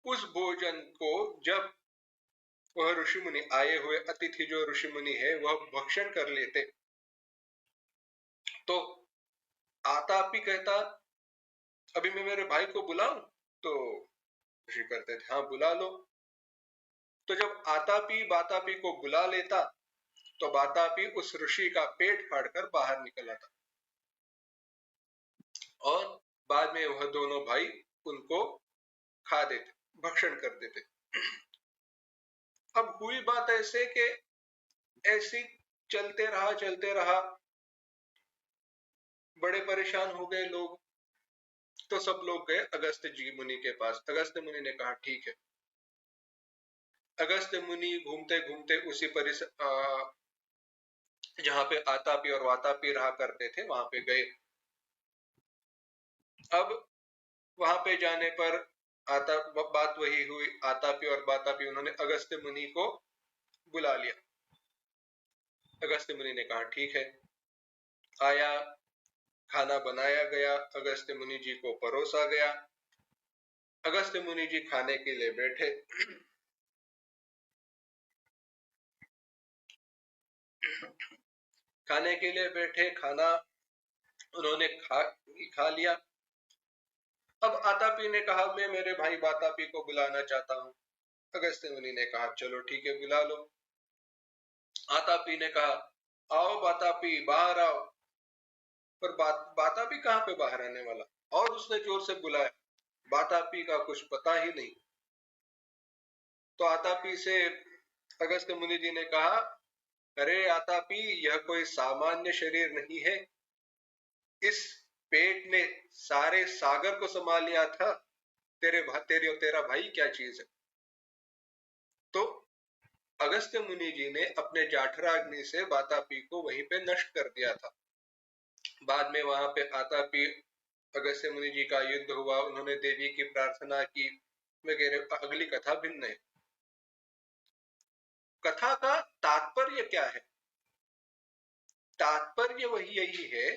उस भोजन को जब वह ऋषि मुनि, आए हुए अतिथि जो ऋषि मुनि है, वह भक्षण कर लेते, तो आतापी कहता अभी मैं मेरे भाई को बुलाऊं? तो ऋषि कहते थे हाँ बुला लो। तो जब आतापी वातापी को बुला लेता तो वातापी उस ऋषि का पेट फाड़कर बाहर निकल आता और बाद में वह दोनों भाई उनको खा देते, भक्षण कर देते। अब हुई बात ऐसे कि ऐसी चलते रहा, बड़े परेशान हो गए लोग। तो सब लोग गए अगस्त्य जी मुनि के पास। अगस्त्य मुनि ने कहा ठीक है। अगस्त्य मुनि घूमते घूमते उसी परिसर जहां पे आतापी और वातापी रहा करते थे वहां पे गए। अब वहां पे जाने पर बात वही हुई, आतापी और वातापी उन्होंने अगस्त्य मुनि को बुला लिया। अगस्त्य मुनि ने कहा ठीक है। आया, खाना बनाया गया, अगस्त्य मुनि जी को परोसा गया। अगस्त्य मुनि जी खाने के लिए बैठे। खाने के लिए बैठे, खाना उन्होंने खा लिया। अब आतापी ने कहा मैं मेरे भाई वातापी को बुलाना चाहता हूं। अगस्त्य मुनि ने कहा चलो ठीक है बुला लो। आतापी ने कहा आओ वातापी बाहर आओ, पर वातापी कहां पे बाहर आने वाला, और उसने जोर से बुलाया, वातापी का कुछ पता ही नहीं। तो आतापी से अगस्त्य मुनि जी ने कहा अरे आतापी, यह कोई सामान्य शरीर नहीं है, इस पेट ने सारे सागर को संभाल लिया था, तेरा भाई क्या चीज है। तो अगस्त्य मुनि जी ने अपने जाठराग्नि से वातापी को वहीं पे नष्ट कर दिया था। बाद में वहां पे आतापी अगस्त्य मुनि जी का युद्ध हुआ, उन्होंने देवी की प्रार्थना की वगैरह। अगली कथा भिन्न है। कथा का तात्पर्य क्या है? तात्पर्य वही यही है,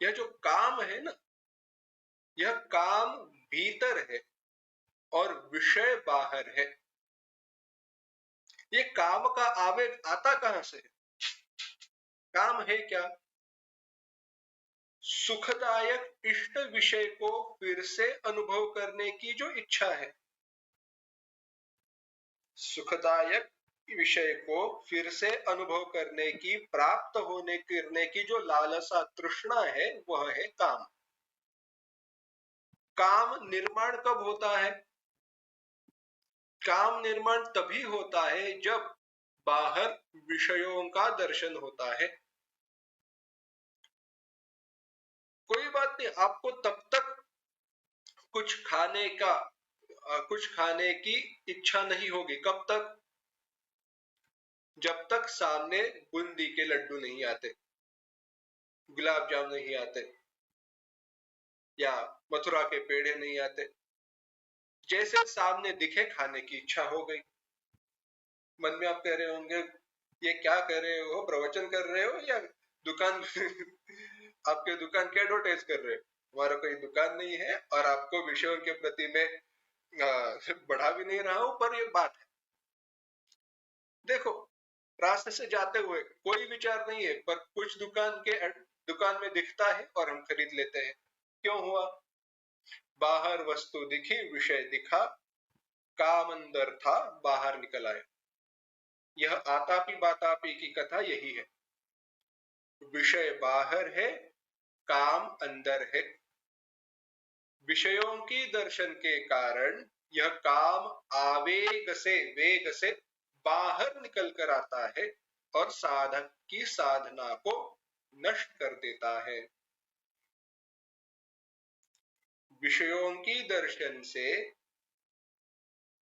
यह जो काम है ना, यह काम भीतर है और विषय बाहर है। ये काम का आवेग आता कहां से है? काम है क्या? सुखदायक इष्ट विषय को फिर से अनुभव करने की जो इच्छा है, सुखदायक विषय को फिर से अनुभव करने की, प्राप्त होने करने की जो लालसा तृष्णा है, वह है काम। काम निर्माण कब होता है? काम निर्माण तभी होता है जब बाहर विषयों का दर्शन होता है। कोई बात नहीं, आपको तब तक कुछ खाने का कुछ खाने की इच्छा नहीं होगी। कब तक? जब तक सामने बूंदी के लड्डू नहीं आते, गुलाब जामुन नहीं आते, या मथुरा के पेड़े नहीं आते। जैसे सामने दिखे खाने की इच्छा हो गई। मन में आप कह रहे होंगे, ये क्या कर रहे हो, प्रवचन कर रहे हो या दुकान आपके दुकान की एडवर्टाइज कर रहे हो? हमारा कोई दुकान नहीं है और आपको विषयों के प्रति में बढ़ा भी नहीं रहा हूं, पर ये बात है। देखो, रास्ते से जाते हुए कोई विचार नहीं है, पर कुछ दुकान में दिखता है और हम खरीद लेते हैं। क्यों हुआ? बाहर वस्तु दिखी, विषय दिखा, काम अंदर था, बाहर निकल आया। यह आतापी बातापी की कथा यही है। विषय बाहर है, काम अंदर है। विषयों की दर्शन के कारण यह काम आवेग से, वेग से बाहर निकल कर आता है और साधक की साधना को नष्ट कर देता है। विषयों की दर्शन से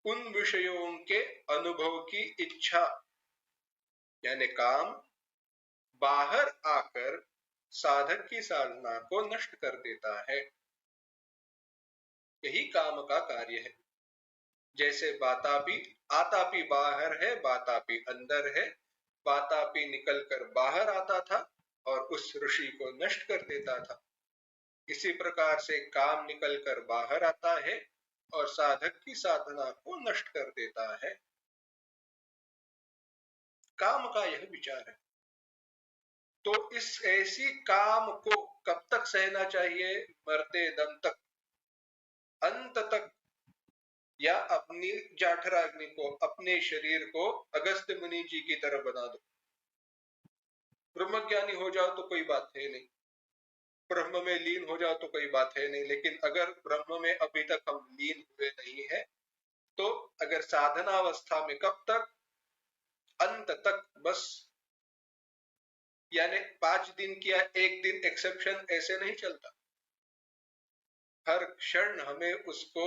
उन विषयों के अनुभव की इच्छा यानी काम बाहर आकर साधक की साधना को नष्ट कर देता है। यही काम का कार्य है। जैसे बातापी, आतापी बाहर है, बातापी अंदर है। बातापी निकलकर बाहर आता था और उस ऋषि को नष्ट कर देता था। इसी प्रकार से काम निकलकर बाहर आता है और साधक की साधना को नष्ट कर देता है। काम का यह विचार है। तो इस ऐसी काम को कब तक सहना चाहिए? मरते दम तक, अंत तक। या अपनी जाठराग्नि को, अपने शरीर को अगस्त्य मुनि जी की तरह बना दो। ब्रह्मज्ञानी हो जाओ तो कोई बात है नहीं, ब्रह्म में लीन हो जाओ तो कोई बात है नहीं, लेकिन अगर ब्रह्म में अभी तक हम लीन हुए नहीं है, तो अगर साधनावस्था में कब तक? अंत तक, बस। यानी 5 दिन किया, 1 दिन एक्सेप्शन, ऐसे नहीं चलता। हर क्षण हमें उसको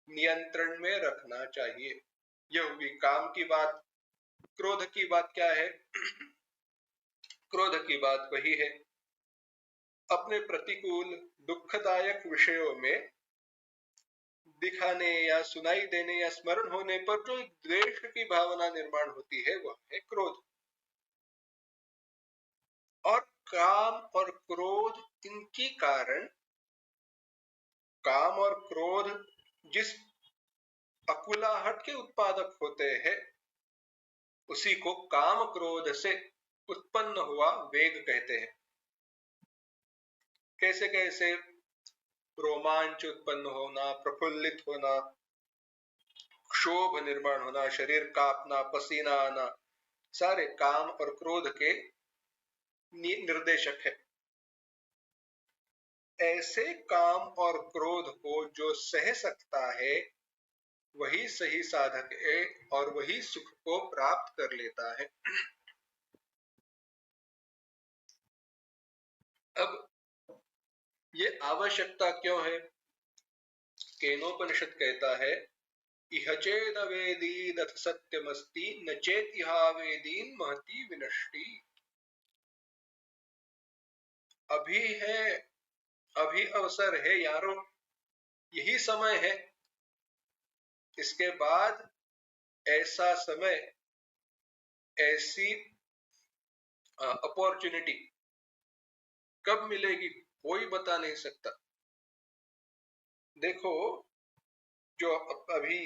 नियंत्रण में रखना चाहिए। यह हुई काम की बात। क्रोध की बात क्या है? क्रोध की बात वही है, अपने प्रतिकूल दुखदायक विषयों में दिखाने या सुनाई देने या स्मरण होने पर जो द्वेष की भावना निर्माण होती है, वह है क्रोध। और काम और क्रोध, इनकी कारण, काम और क्रोध जिस अकुलाहट के उत्पादक होते हैं, उसी को काम क्रोध से उत्पन्न हुआ वेग कहते हैं। कैसे कैसे? रोमांच उत्पन्न होना, प्रफुल्लित होना, क्षोभ निर्माण होना, शरीर कांपना, पसीना आना, सारे काम और क्रोध के निर्देशक है। ऐसे काम और क्रोध को जो सह सकता है, वही सही साधक है और वही सुख को प्राप्त कर लेता है। अब ये आवश्यकता क्यों है? केनोपनिषद कहता है, इह चेद वेदीदथ सत्यमस्ति न चेत इहावेदीन महती विनष्टि। अभी है, अभी अवसर है यारों, यही समय है। इसके बाद ऐसा समय, ऐसी अपॉर्चुनिटी कब मिलेगी कोई बता नहीं सकता। देखो, जो अभी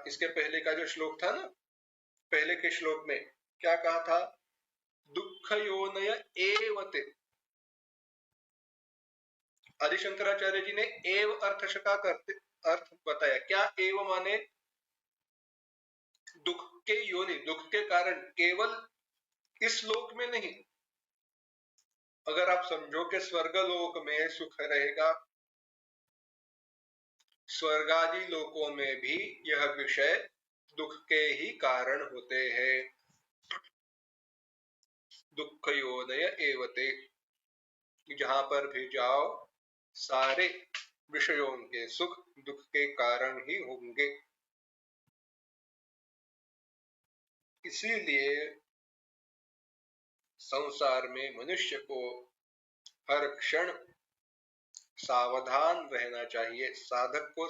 इसके पहले का जो श्लोक था ना, पहले के श्लोक में क्या कहा था? दुख योनय एवते। आदि शंकराचार्य जी ने एव अर्थ शका करते अर्थ बताया। क्या एव माने? दुख के योनि, दुख के कारण, केवल इस लोक में नहीं। अगर आप समझो कि स्वर्ग लोक में सुख रहेगा, स्वर्गादि लोकों में भी यह विषय दुख के ही कारण होते हैं। दुख योनय एवते, जहां पर भी जाओ सारे विषयों के सुख दुख के कारण ही होंगे। इसीलिए संसार में मनुष्य को हर क्षण सावधान रहना चाहिए, साधक को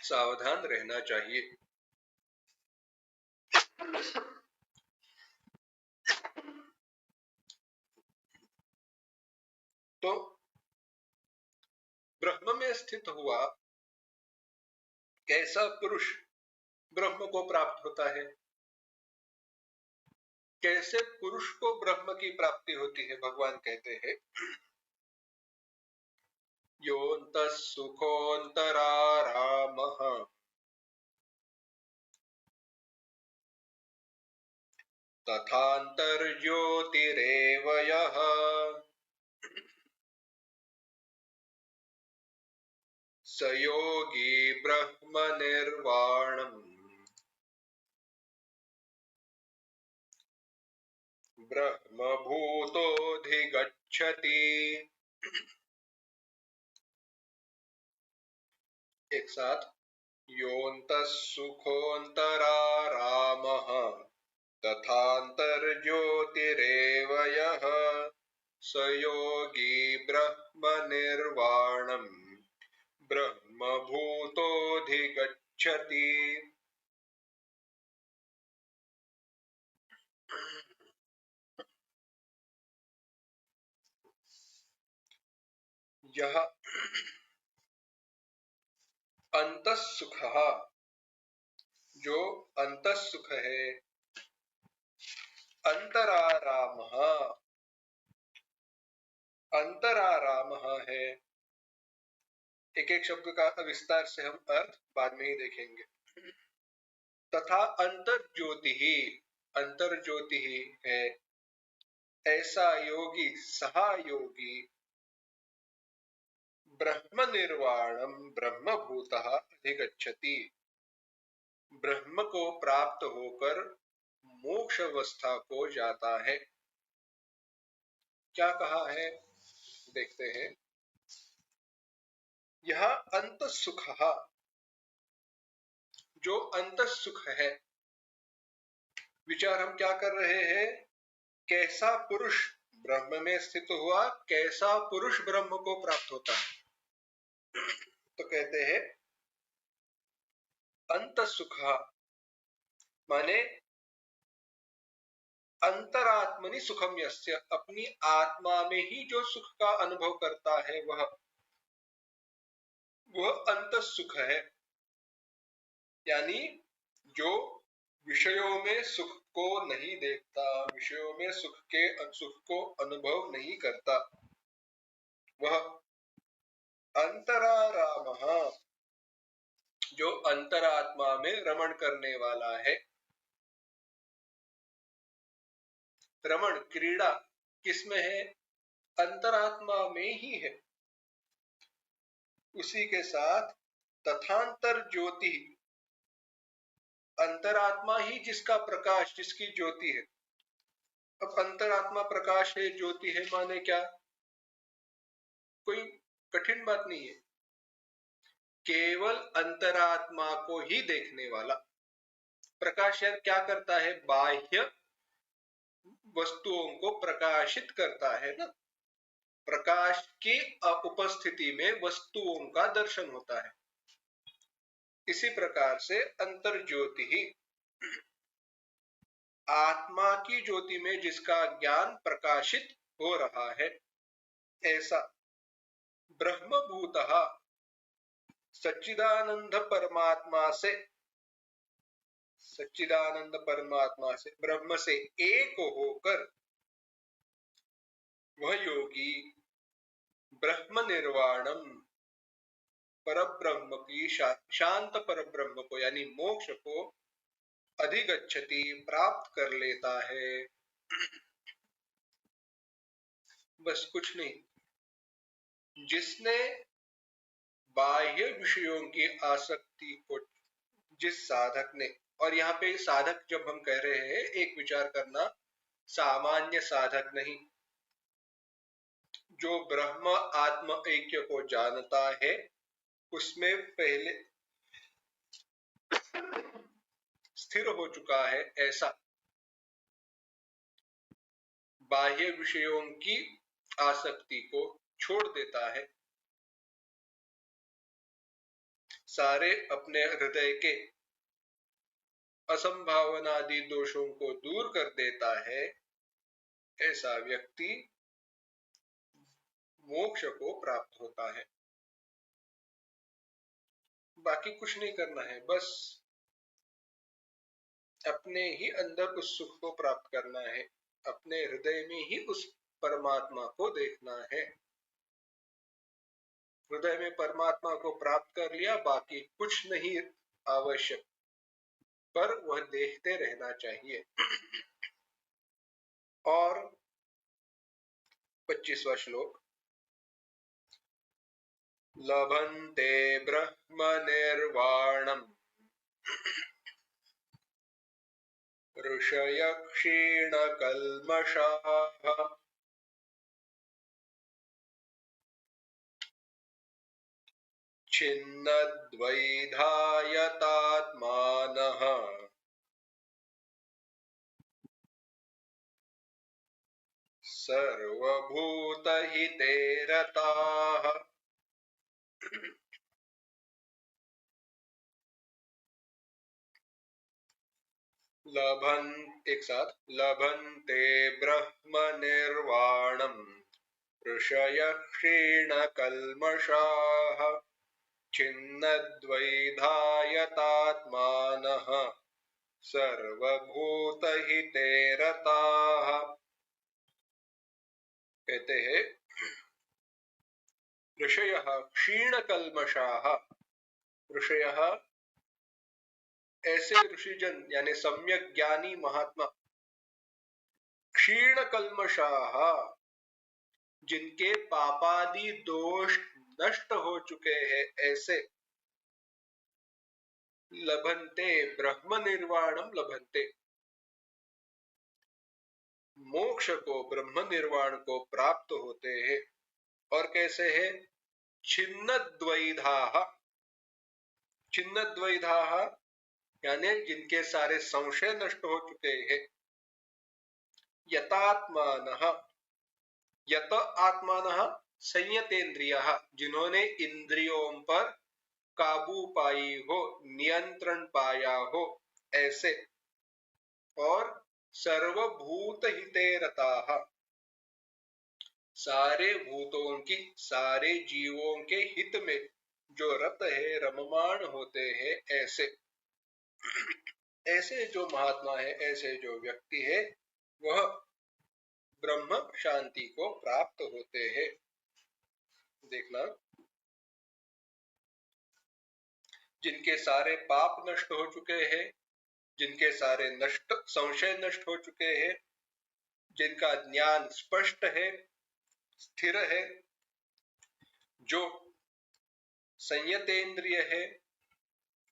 सावधान रहना चाहिए। तो ब्रह्म में स्थित हुआ कैसा पुरुष ब्रह्म को प्राप्त होता है? कैसे पुरुष को ब्रह्म की प्राप्ति होती है? भगवान कहते हैं, योऽन्तः सुखोऽन्तरारामः तथान्तर्ज्योतिरेव यः स योगी ब्रह्मनिर्वाणम् ब्रह्मभूतोऽधिगच्छति। एक साथ, योऽन्तः सुखोऽन्तरारामः तथान्तर्ज्योतिरेव यः स योगी ब्रह्मनिर्वाणम् ब्रह्मभूतोऽधिगच्छति। यह अंतःसुख, जो अंतःसुख है, अंतरारामः, अंतरारामः है। एक एक शब्द का विस्तार से हम अर्थ बाद में ही देखेंगे। तथा अंतर्ज्योति ही, अंतर्ज्योति ही है ऐसा योगी, सहा योगी ब्रह्म निर्वाणम ब्रह्मभूतः अधिगच्छति, ब्रह्म को प्राप्त होकर मोक्ष अवस्था को जाता है। क्या कहा है देखते हैं। यह अंत सुख, जो अंत सुख है, विचार हम क्या कर रहे हैं? कैसा पुरुष ब्रह्म में स्थित हुआ, कैसा पुरुष ब्रह्म को प्राप्त होता है। तो कहते हैं अंत सुख माने अंतरात्मनि सुखम यस्य, अपनी आत्मा में ही जो सुख का अनुभव करता है वह अंत सुख है। यानी जो विषयों में सुख को नहीं देखता, विषयों में सुख को अनुभव नहीं करता, वह अंतरारामः, जो अंतरात्मा में रमण करने वाला है। रमण, क्रीड़ा किसमें है? अंतरात्मा में ही है। उसी के साथ तथांतर ज्योति, अंतरात्मा ही जिसका प्रकाश, जिसकी ज्योति है। अब अंतरात्मा प्रकाश है, ज्योति है, माने क्या? कोई कठिन बात नहीं है। केवल अंतरात्मा को ही देखने वाला। प्रकाश क्या करता है? बाह्य वस्तुओं को प्रकाशित करता है ना। प्रकाश की उपस्थिति में वस्तुओं का दर्शन होता है। इसी प्रकार से अंतर ज्योति ही, आत्मा की ज्योति में जिसका ज्ञान प्रकाशित हो रहा है, ऐसा ब्रह्मभूतः सच्चिदानंद परमात्मा से, सच्चिदानंद परमात्मा से, ब्रह्म से एक होकर वह योगी ब्रह्म निर्वाणम, परब्रह्म की शांत परब्रह्म को यानी मोक्ष को अधिगच्छति प्राप्त कर लेता है। बस कुछ नहीं। जिसने बाह्य विषयों की आसक्ति को, जिस साधक ने, और यहाँ पे साधक जब हम कह रहे हैं एक विचार करना, सामान्य साधक नहीं, जो ब्रह्म आत्म ऐक्य को जानता है, उसमें पहले स्थिर हो चुका है, ऐसा बाह्य विषयों की आसक्ति को छोड़ देता है, सारे अपने हृदय के असंभावनादि दोषों को दूर कर देता है, ऐसा व्यक्ति मोक्ष को प्राप्त होता है। बाकी कुछ नहीं करना है, बस अपने ही अंदर उस सुख को प्राप्त करना है, अपने हृदय में ही उस परमात्मा को देखना है। हृदय में परमात्मा को प्राप्त कर लिया, बाकी कुछ नहीं आवश्यक, पर वह देखते रहना चाहिए। और 25वां श्लोक, लभन्ते ब्रह्म निर्वाणम् ऋषयः क्षीणकल्मषाः छिन्नद्वैधायतात्मानः सर्वभूतहिते रताः। एक साथ, लभन्ते ब्रह्म निर्वाणम् ऋषयः क्षीणकल्मषाः छिन्नद्वैधायतात्मानः सर्वभूतहिते रताः। कहते हैं ऋषयः क्षीणकल्मषाः, ऋषयः ऐसे ऋषिजन यानी सम्यक ज्ञानी महात्मा, क्षीणकल्मषाः जिनके पापादि दोष नष्ट हो चुके हैं, ऐसे लभन्ते ब्रह्म निर्वाणम लभन्ते, मोक्ष को, ब्रह्म निर्वाण को प्राप्त होते हैं। और कैसे है? छिन्नद्वैधाः, छिन्नद्वैधाः यानी जिनके सारे संशय नष्ट हो चुके हैं। यतात्मानः, यत आत्मानः संयतेन्द्रियः, जिन्होंने इंद्रियों पर काबू पाई हो, नियंत्रण पाया हो, ऐसे। और सर्वभूत हिते रताः, सारे भूतों की, सारे जीवों के हित में जो रत है, रममाण होते हैं, ऐसे। ऐसे जो महात्मा है, ऐसे जो व्यक्ति है, वह ब्रह्म शांति को प्राप्त होते हैं। देखना, जिनके सारे पाप नष्ट हो चुके हैं, जिनके सारे संशय नष्ट हो चुके हैं, जिनका ज्ञान स्पष्ट है, स्थिर है, जो संयतेन्द्रिय है,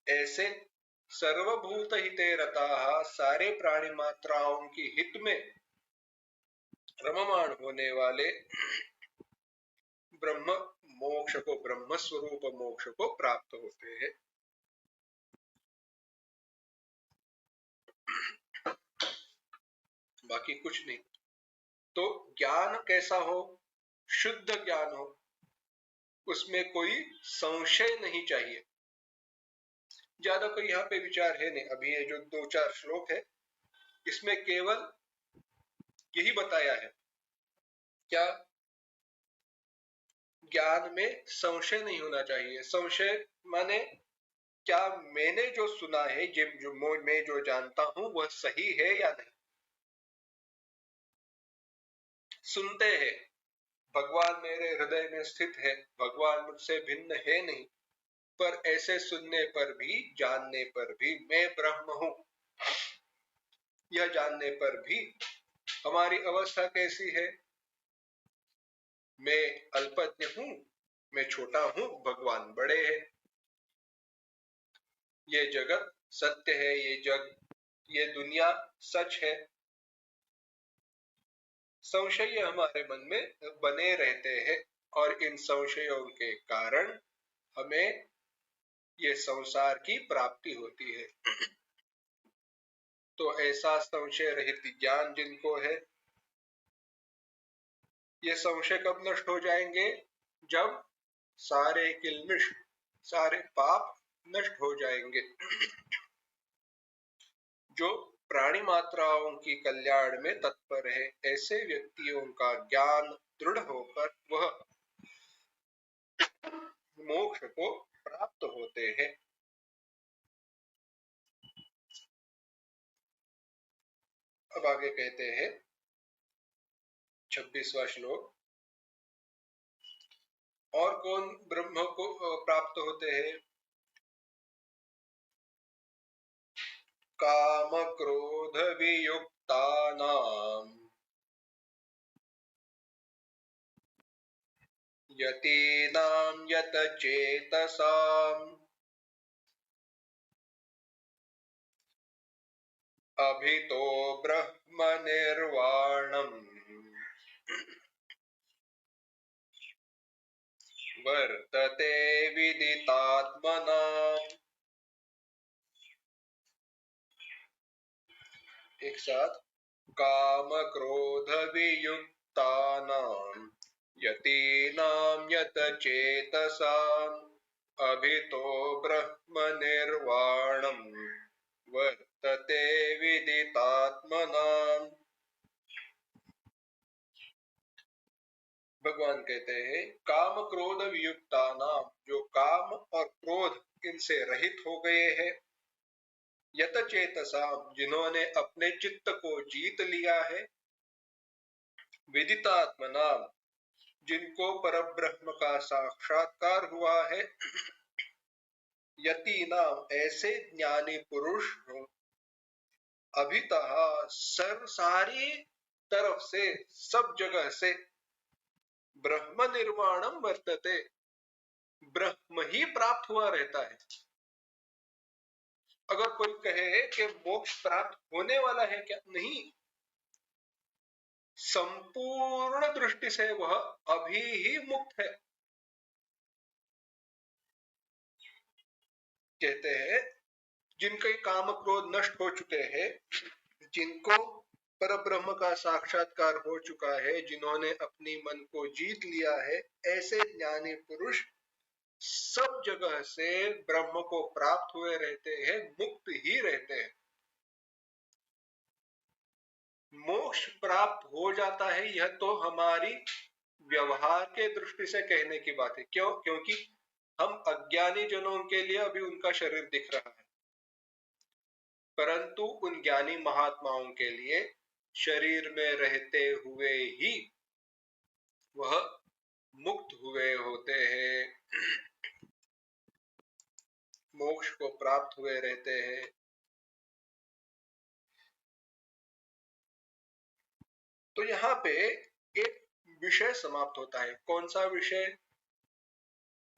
ऐसे सर्वभूत हिते रताः, सारे प्राणी मात्राओं की हित में रममाण होने वाले ब्रह्म मोक्ष को, ब्रह्म स्वरूप मोक्ष को प्राप्त होते हैं। बाकी कुछ नहीं। तो ज्ञान कैसा हो? शुद्ध ज्ञान हो, उसमें कोई संशय नहीं चाहिए। ज्यादा कोई यहाँ पे विचार है नहीं। अभी ये जो 2-4 श्लोक है, इसमें केवल यही बताया है क्या? ज्ञान में संशय नहीं होना चाहिए। संशय माने क्या मैंने जो सुना है, मैं जो जानता हूं वह सही है या नहीं। सुनते हैं भगवान मेरे हृदय में स्थित है, भगवान मुझसे भिन्न है नहीं, पर ऐसे सुनने पर भी, जानने पर भी मैं ब्रह्म हूं, यह जानने पर भी हमारी अवस्था कैसी है? मैं अल्पज्ञ हूं, मैं छोटा हूं, भगवान बड़े हैं। ये जगत सत्य है, ये दुनिया सच है। संशय हमारे मन में बने रहते हैं और इन संशयों के कारण हमें ये संसार की प्राप्ति होती है। तो ऐसा संशय रहित ज्ञान जिनको है, ये संशय कब नष्ट हो जाएंगे? जब सारे किल्मिष, सारे पाप नष्ट हो जाएंगे। जो प्राणी मात्राओं की कल्याण में तत्पर है, ऐसे व्यक्तियों का ज्ञान दृढ़ होकर वह मोक्ष को प्राप्त होते हैं। अब आगे कहते हैं 26वां श्लोक, और कौन ब्रह्म को प्राप्त होते हैं? काम क्रोध वियुक्तानाम यतीनां यतचेतसाम् अभितो ब्रह्म निर्वाणम् वर्तते विदितात्मनाम्। एक साथ, काम क्रोध वियुक्तानां यतीनां यतचेतसाम् अभितो ब्रह्म निर्वाणम् वर्तते विदितात्मनाम्। भगवान कहते हैं काम क्रोध वियुक्तानाम, जो काम और क्रोध इनसे रहित हो गए हैं, यतचेतसाम, जिन्होंने अपने चित्त को जीत लिया है, विदितात्मनाम, जिनको परब्रह्म का साक्षात्कार हुआ है, यतीनाम, ऐसे ज्ञानी पुरुष हो, अभितः, सारी तरफ से, सब जगह से, ब्रह्म निर्वाणम वर्तते, ब्रह्म ही प्राप्त हुआ रहता है। अगर कोई कहे कि मोक्ष प्राप्त होने वाला है क्या? नहीं, संपूर्ण दृष्टि से वह अभी ही मुक्त है। कहते हैं जिनके काम क्रोध नष्ट हो चुके हैं, जिनको परब्रह्म का साक्षात्कार हो चुका है, जिन्होंने अपनी मन को जीत लिया है, ऐसे ज्ञानी पुरुष सब जगह से ब्रह्म को प्राप्त हुए रहते हैं, मुक्त ही रहते हैं। मोक्ष प्राप्त हो जाता है, यह तो हमारी व्यवहार के दृष्टि से कहने की बात है। क्यों? क्योंकि हम अज्ञानी जनों के लिए अभी उनका शरीर दिख रहा है, परंतु उन ज्ञानी महात्माओं के लिए शरीर में रहते हुए ही वह मुक्त हुए होते हैं, मोक्ष को प्राप्त हुए रहते हैं। तो यहाँ पे एक विषय समाप्त होता है। कौन सा विषय?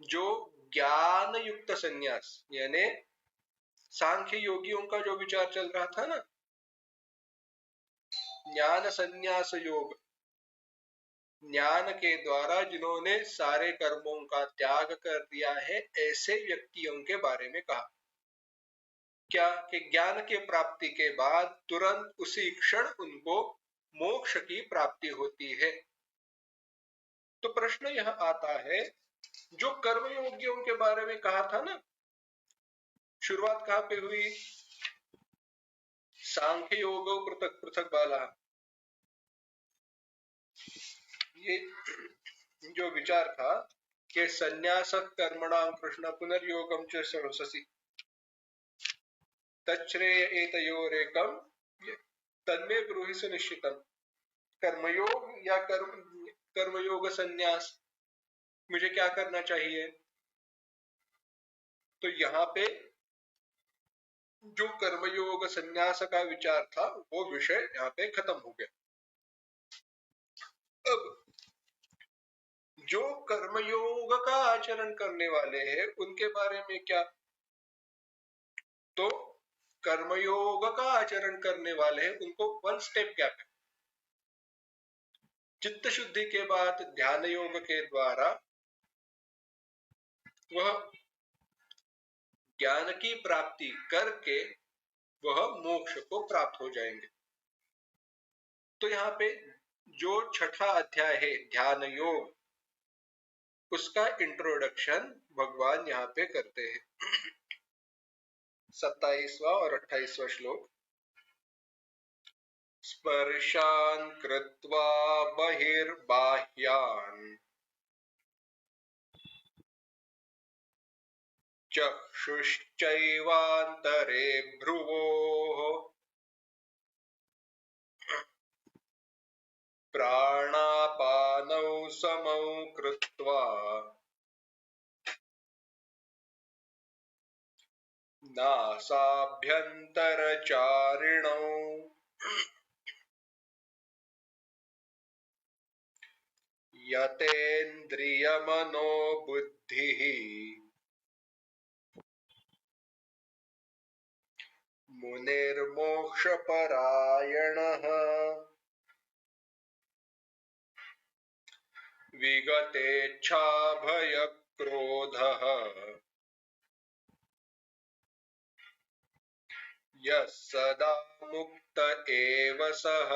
जो ज्ञान युक्त संन्यास, यानी सांख्य योगियों का जो विचार चल रहा था ना, ज्ञान संन्यास योग, ज्ञान के द्वारा जिन्होंने सारे कर्मों का त्याग कर दिया है, ऐसे व्यक्तियों के बारे में कहा। क्या कि ज्ञान के प्राप्ति के बाद तुरंत उसी क्षण उनको मोक्ष की प्राप्ति होती है। तो प्रश्न यह आता है, जो कर्म योगियों के बारे में कहा था ना, शुरुआत कहां पे हुई? सांख्य योग पृथक पृथक बाला, ये जो विचार था के संन्यास कर्मणां कृष्ण पुनर्योगम च शंससि तच्छ्रेय एतयोरेकम तन्मे ब्रूहि सुनिश्चितम। कर्मयोग या कर्मयोग संन्यास, मुझे क्या करना चाहिए? तो यहाँ पे जो कर्मयोग संन्यास का विचार था वो विषय यहाँ पे खत्म हो गया। अब जो कर्मयोग का आचरण करने वाले हैं उनके बारे में क्या? तो कर्मयोग का आचरण करने वाले हैं उनको वन स्टेप गैप है। चित्त शुद्धि के बाद ध्यान योग के द्वारा वह ज्ञान की प्राप्ति करके वह मोक्ष को प्राप्त हो जाएंगे। तो यहाँ पे जो छठा अध्याय है ध्यान योग, उसका इंट्रोडक्शन भगवान यहाँ पे करते हैं। 27वां और 28वां श्लोक। स्पर्शान् कृत्वा बहिर्बाह्यान् चक्षुश्चैवान्तरे भ्रुवोः प्राणापानौ समौ कृत्वा नासाभ्यन्तरचारिणौ यतेन्द्रियमनोबुद्धिः मुनिर्मोक्षपरायणः विगतेच्छाभयक्रोधः यः सदा मुक्त एव सः।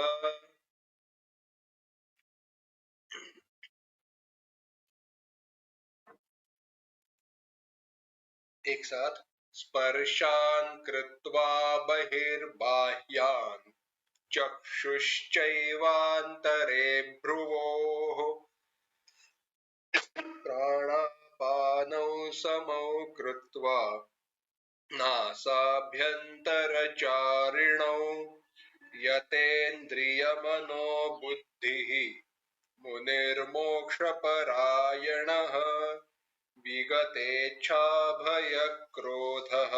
एक साथ। स्पर्शान् कृत्वा बहिर्बाह्यान् चक्षुश्चैवान्तरे भ्रुवोः प्राणापानौ समौ कृत्वा नासाभ्यन्तरचारिणौ यतेन्द्रियमनोबुद्धिः मुनिर्मोक्षपरायणः विगतेच्छाभयक्रोधः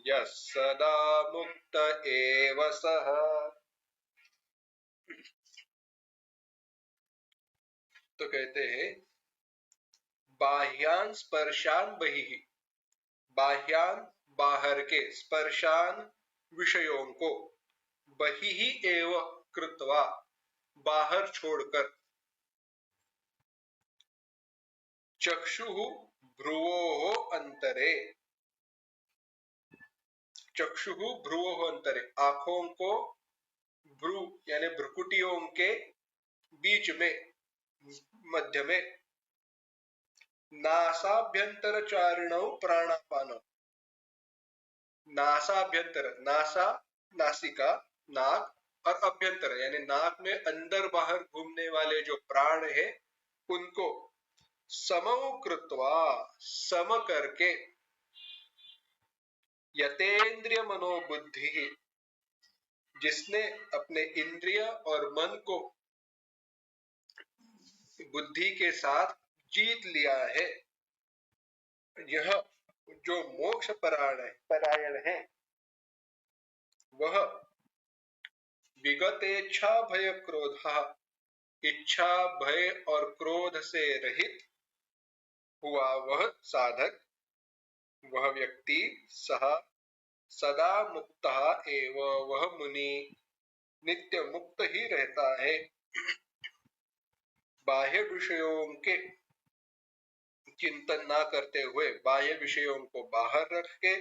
यः सदा मुक्त एव सः। तो कहते हैं बाह्यान स्पर्शान बहिः, बाह्यान बाहर के, स्पर्शान विषयों को, बहिः एव कृत्वा बाहर छोड़कर, चक्षुः भ्रुवोः अंतरे, चक्षुः भ्रुवोः अंतरे आंखों को भ्रु यानी भ्रुकुटियों के बीच में, मध्य में, नासाभ्यंतरचारिणौ प्राणापानौ, नासाभ्यंतर, नासा नासिका नाक और अभ्यंतर यानी नाक में अंदर बाहर घूमने वाले जो प्राण है उनको समौ कृत्वा सम करके, यतेन्द्रिय मनोबुद्धि जिसने अपने इंद्रिय और मन को बुद्धि के साथ जीत लिया है, यह जो मोक्ष परायण है वह विगतेच्छा भय क्रोध, इच्छा भय और क्रोध से रहित हुआ वह साधक, वह व्यक्ति सह सदा मुक्त एव, वह मुनि नित्य मुक्त ही रहता है। बाह्य विषयों के चिंतन ना करते हुए, बाह्य विषयों को बाहर रख के,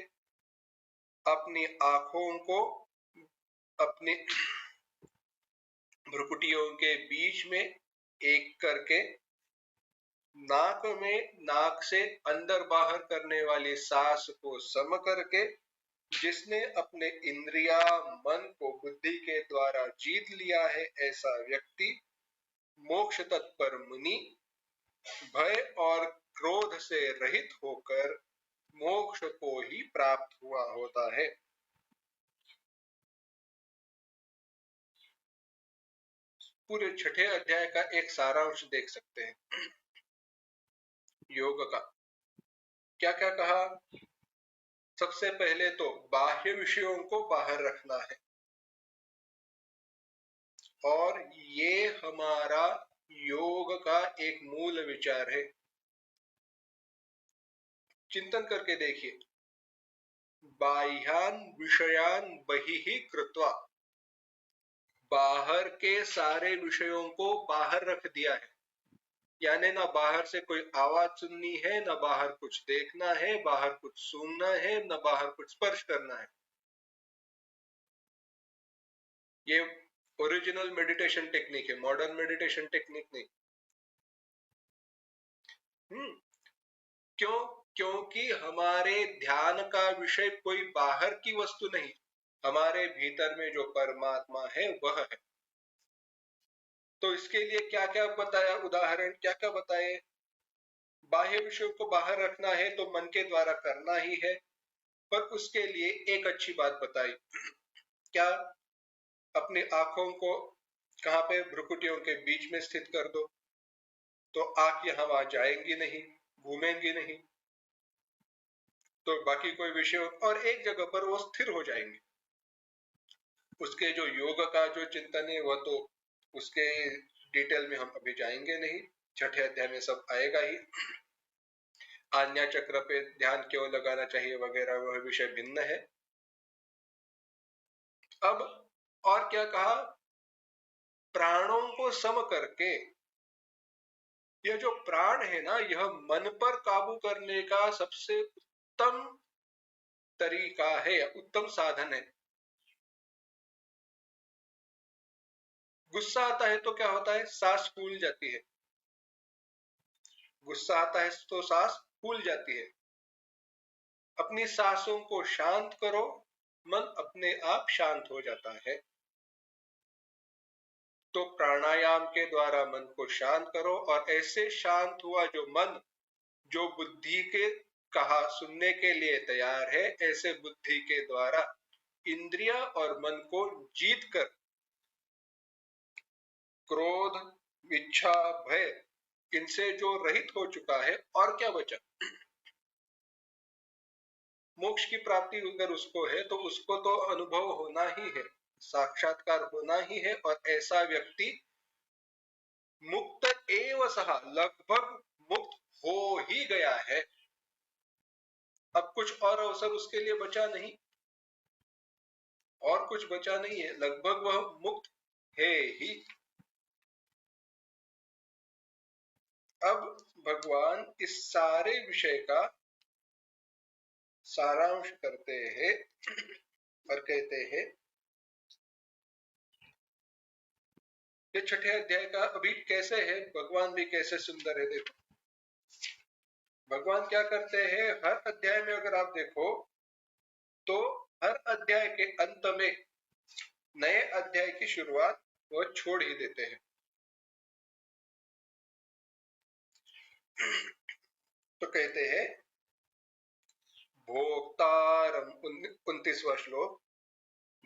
अपनी आंखों को अपनी भ्रुकुटियों के बीच में एक करके, नाक में नाक से अंदर बाहर करने वाली सांस को सम करके, जिसने अपने इंद्रिया मन को बुद्धि के द्वारा जीत लिया है, ऐसा व्यक्ति मोक्ष तत्पर मुनि भय और क्रोध से रहित होकर मोक्ष को ही प्राप्त हुआ होता है। पूरे 6ठे अध्याय का एक सारांश देख सकते हैं योग का। क्या क्या कहा? सबसे पहले तो बाह्य विषयों को बाहर रखना है, और ये हमारा योग का एक मूल विचार है। चिंतन करके देखिए, बाह्यान विषयान बहिः कृत्वा, बाहर के सारे विषयों को बाहर रख दिया है। यानी ना बाहर से कोई आवाज सुननी है, ना बाहर कुछ देखना है, बाहर कुछ सूंघना है, ना बाहर कुछ स्पर्श करना है। ये ओरिजिनल मेडिटेशन टेक्निक है, मॉडर्न मेडिटेशन टेक्निक नहीं। क्यों? क्योंकि हमारे ध्यान का विषय कोई बाहर की वस्तु नहीं, हमारे भीतर में जो परमात्मा है वह है। तो इसके लिए क्या क्या बताया, उदाहरण क्या क्या बताए? बाह्य विषयों को बाहर रखना है तो मन के द्वारा करना ही है, पर उसके लिए एक अच्छी बात बताई। क्या? अपनी आंखों को कहां पे? भ्रुकुटियों के बीच में स्थित कर दो, तो आंख यहां वहां जाएंगी नहीं, घूमेंगी नहीं, तो बाकी कोई विषय और एक जगह पर वो स्थिर हो जाएंगे। उसके जो योग का जो चिंतन है वह तो उसके डिटेल में हम अभी जाएंगे नहीं, 6ठे अध्याय में सब आएगा ही। आज्ञा चक्र पे ध्यान क्यों लगाना चाहिए वगैरह वह विषय भिन्न है। अब और क्या कहा? प्राणों को सम करके, यह जो प्राण है ना, यह मन पर काबू करने का सबसे उत्तम तरीका है, उत्तम साधन है। गुस्सा आता है तो क्या होता है? सांस फूल जाती है। गुस्सा आता है तो सांस फूल जाती है। अपनी सांसों को शांत करो, मन अपने आप शांत हो जाता है। तो प्राणायाम के द्वारा मन को शांत करो, और ऐसे शांत हुआ जो मन, जो बुद्धि के कहा सुनने के लिए तैयार है, ऐसे बुद्धि के द्वारा इंद्रिय और मन को जीत कर क्रोध, इच्छा, भय, इनसे जो रहित हो चुका है, और क्या बचा? मोक्ष की प्राप्ति अगर उसको है तो उसको तो अनुभव होना ही है, साक्षात्कार होना ही है, और ऐसा व्यक्ति मुक्त एव सह, लगभग मुक्त हो ही गया है। अब कुछ और अवसर उसके लिए बचा नहीं, और कुछ बचा नहीं है, लगभग वह मुक्त है ही। अब भगवान इस सारे विषय का सारांश करते हैं और कहते हैं, ये 6ठे अध्याय का अभी कैसे है, भगवान भी कैसे सुंदर है। देखो भगवान क्या करते हैं, हर अध्याय में अगर आप देखो तो हर अध्याय के अंत में नए अध्याय की शुरुआत वो छोड़ ही देते हैं। तो कहते हैं भोक्तारम, 29वां श्लोक,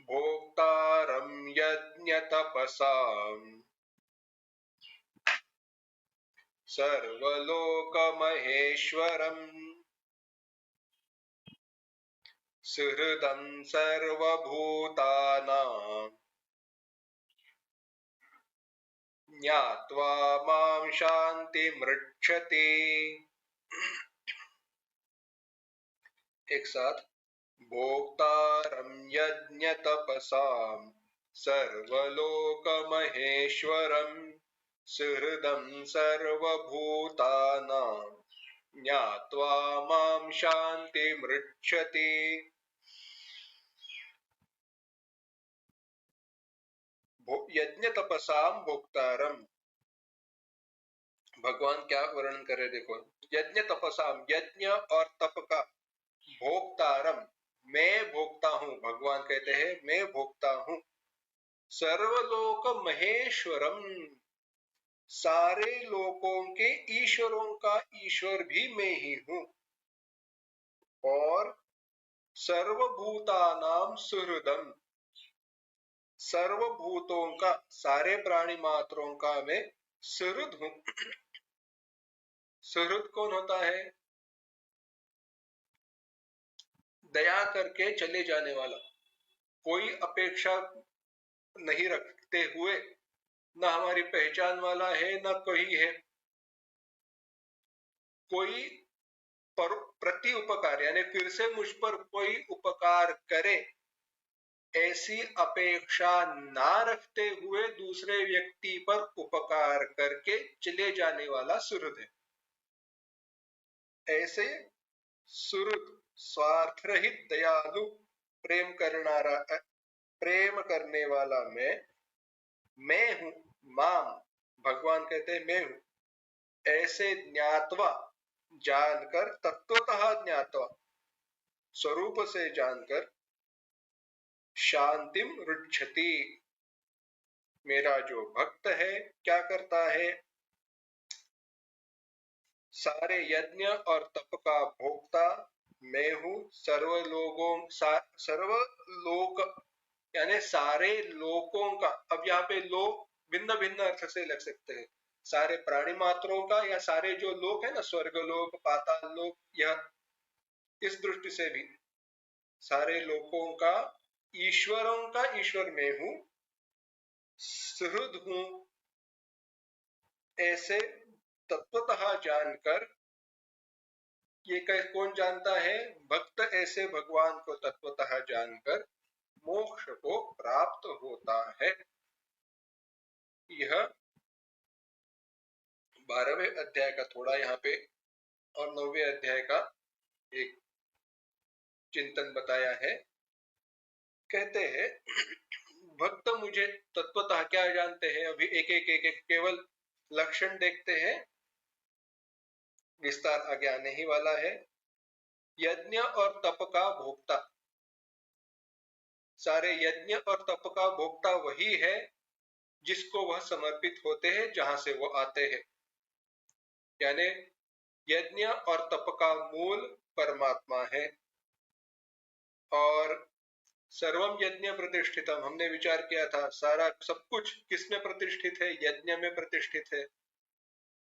भोक्तारम यज्ञ तपसाम सर्वलोक महेश्वरम सुहृदं सर्वभूतानां ज्ञात्वा मां शान्तिमृच्छति। एक साथ, भोक्तारं यज्ञ तपसां सर्वलोक महेश्वरं सुहृदं सर्वभूतानां ज्ञात्वा मां शान्तिमृच्छति। यज्ञ तपसां भोक्तारम, भगवान क्या वर्णन करे देखो, यज्ञ तपसां, यज्ञ और तप का, भोक्तारम, मैं भोक्ता हूं, भगवान कहते हैं मैं भोक्ता हूं, सर्वलोक महेश्वरम, सारे लोकों के ईश्वरों का ईश्वर भी मैं ही हूं और सर्वभूतानां सुहृदम, सर्वभूतों का, सारे प्राणी मात्रों का मैं सुहृद हूं। सुहृद कौन होता है? दया करके चले जाने वाला, कोई अपेक्षा नहीं रखते हुए, ना हमारी पहचान वाला है ना कोई है, कोई पर प्रति उपकार यानी फिर से मुझ पर कोई उपकार करे ऐसी अपेक्षा ना रखते हुए दूसरे व्यक्ति पर उपकार करके चले जाने वाला सुहृद है। ऐसे सुहृद, स्वार्थ रहित, दयालु, प्रेम करने वाला मैं हूं। माम, भगवान कहते हैं मैं हूं। ऐसे ज्ञातवा, जानकर, तत्वतः ज्ञातवा, स्वरूप से जानकर, शांतिम रुच्छति, मेरा जो भक्त है क्या करता है? सारे यज्ञ और तप का भोक्ता मैं हूं। सर्वलोक यानी सारे लोकों का, अब यहाँ पे लोक भिन्न भिन्न अर्थ से लग सकते हैं, सारे प्राणी मात्रों का या सारे जो लोक है ना, स्वर्ग लोक, पाताल लोक, यह इस दृष्टि से भी सारे लोकों का, ईश्वरों का ईश्वर मैं हूं, सुहृद हूं। ऐसे तत्वतः जानकर, ये कौन जानता है? भक्त ऐसे भगवान को तत्वतः जानकर मोक्ष को प्राप्त होता है। यह 12वें अध्याय का थोड़ा यहाँ पे और 9वें अध्याय का एक चिंतन बताया है। कहते हैं भक्त मुझे तत्वतः क्या जानते हैं, अभी एक एक केवल लक्षण देखते हैं, विस्तार आगे आने ही वाला है। यज्ञ और तप का भोक्ता, सारे यज्ञ और तप का भोक्ता वही है जिसको वह समर्पित होते हैं, जहां से वो आते हैं। यानी यज्ञ और तप का मूल परमात्मा है। और सर्वम यज्ञ प्रतिष्ठितम, हमने विचार किया था, सारा सब कुछ किसमें प्रतिष्ठित है? यज्ञ में प्रतिष्ठित है।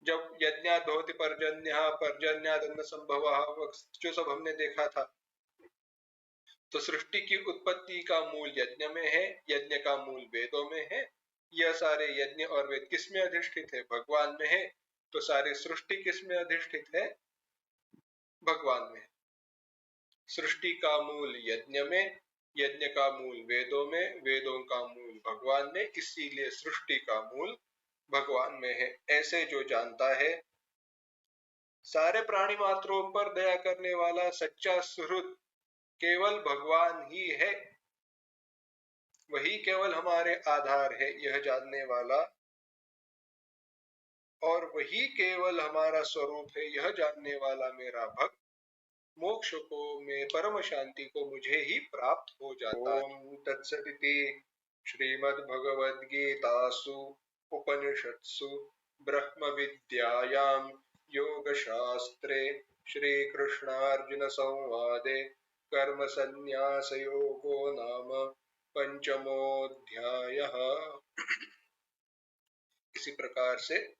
जब यज्ञात् भवति पर्जन्यः, पर्जन्यात् अन्न संभवः, जो सब हमने देखा था, तो सृष्टि की उत्पत्ति का मूल यज्ञ में है, यज्ञ का मूल वेदों में है। यह सारे यज्ञ और वेद किसमें अधिष्ठित है? भगवान में है। तो सारी सृष्टि किसमें अधिष्ठित है? भगवान में। सृष्टि का मूल यज्ञ में, यज्ञ का मूल वेदों में, वेदों का मूल भगवान में, इसीलिए सृष्टि का मूल भगवान में है। ऐसे जो जानता है, सारे प्राणी मात्रों पर दया करने वाला सच्चा सुहृद केवल भगवान ही है, वही केवल हमारे आधार है, यह जानने वाला, और वही केवल हमारा स्वरूप है, यह जानने वाला मेरा भक्त मोक्ष को, में परम शांति को मुझे ही प्राप्त हो जाता है। ओम तत्सदिति श्रीमद्भगवद्गीतासु उपनिषत्सु ब्रह्म विद्यायां योगशास्त्रे श्रीकृष्णार्जुन संवादे कर्म संन्यास योगो नाम पंचमोऽध्यायः। इसी प्रकार से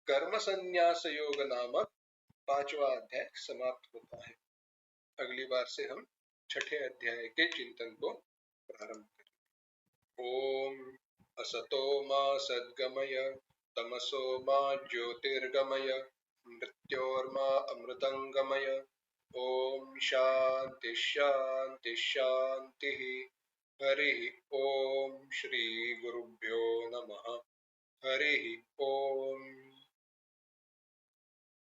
कर्म संन्यास योग नामक 5वां अध्याय समाप्त होता है। अगली बार से हम 6ठे अध्याय के चिंतन को प्रारंभ करेंगे। ओम असतो मा सद्गमय तमसो मा ज्योतिर्गमय मृत्योर्मा अमृतंगमय। ओम शांति शांति शांति। हरि ओम। श्री गुरुभ्यो नमः। हरि ओम।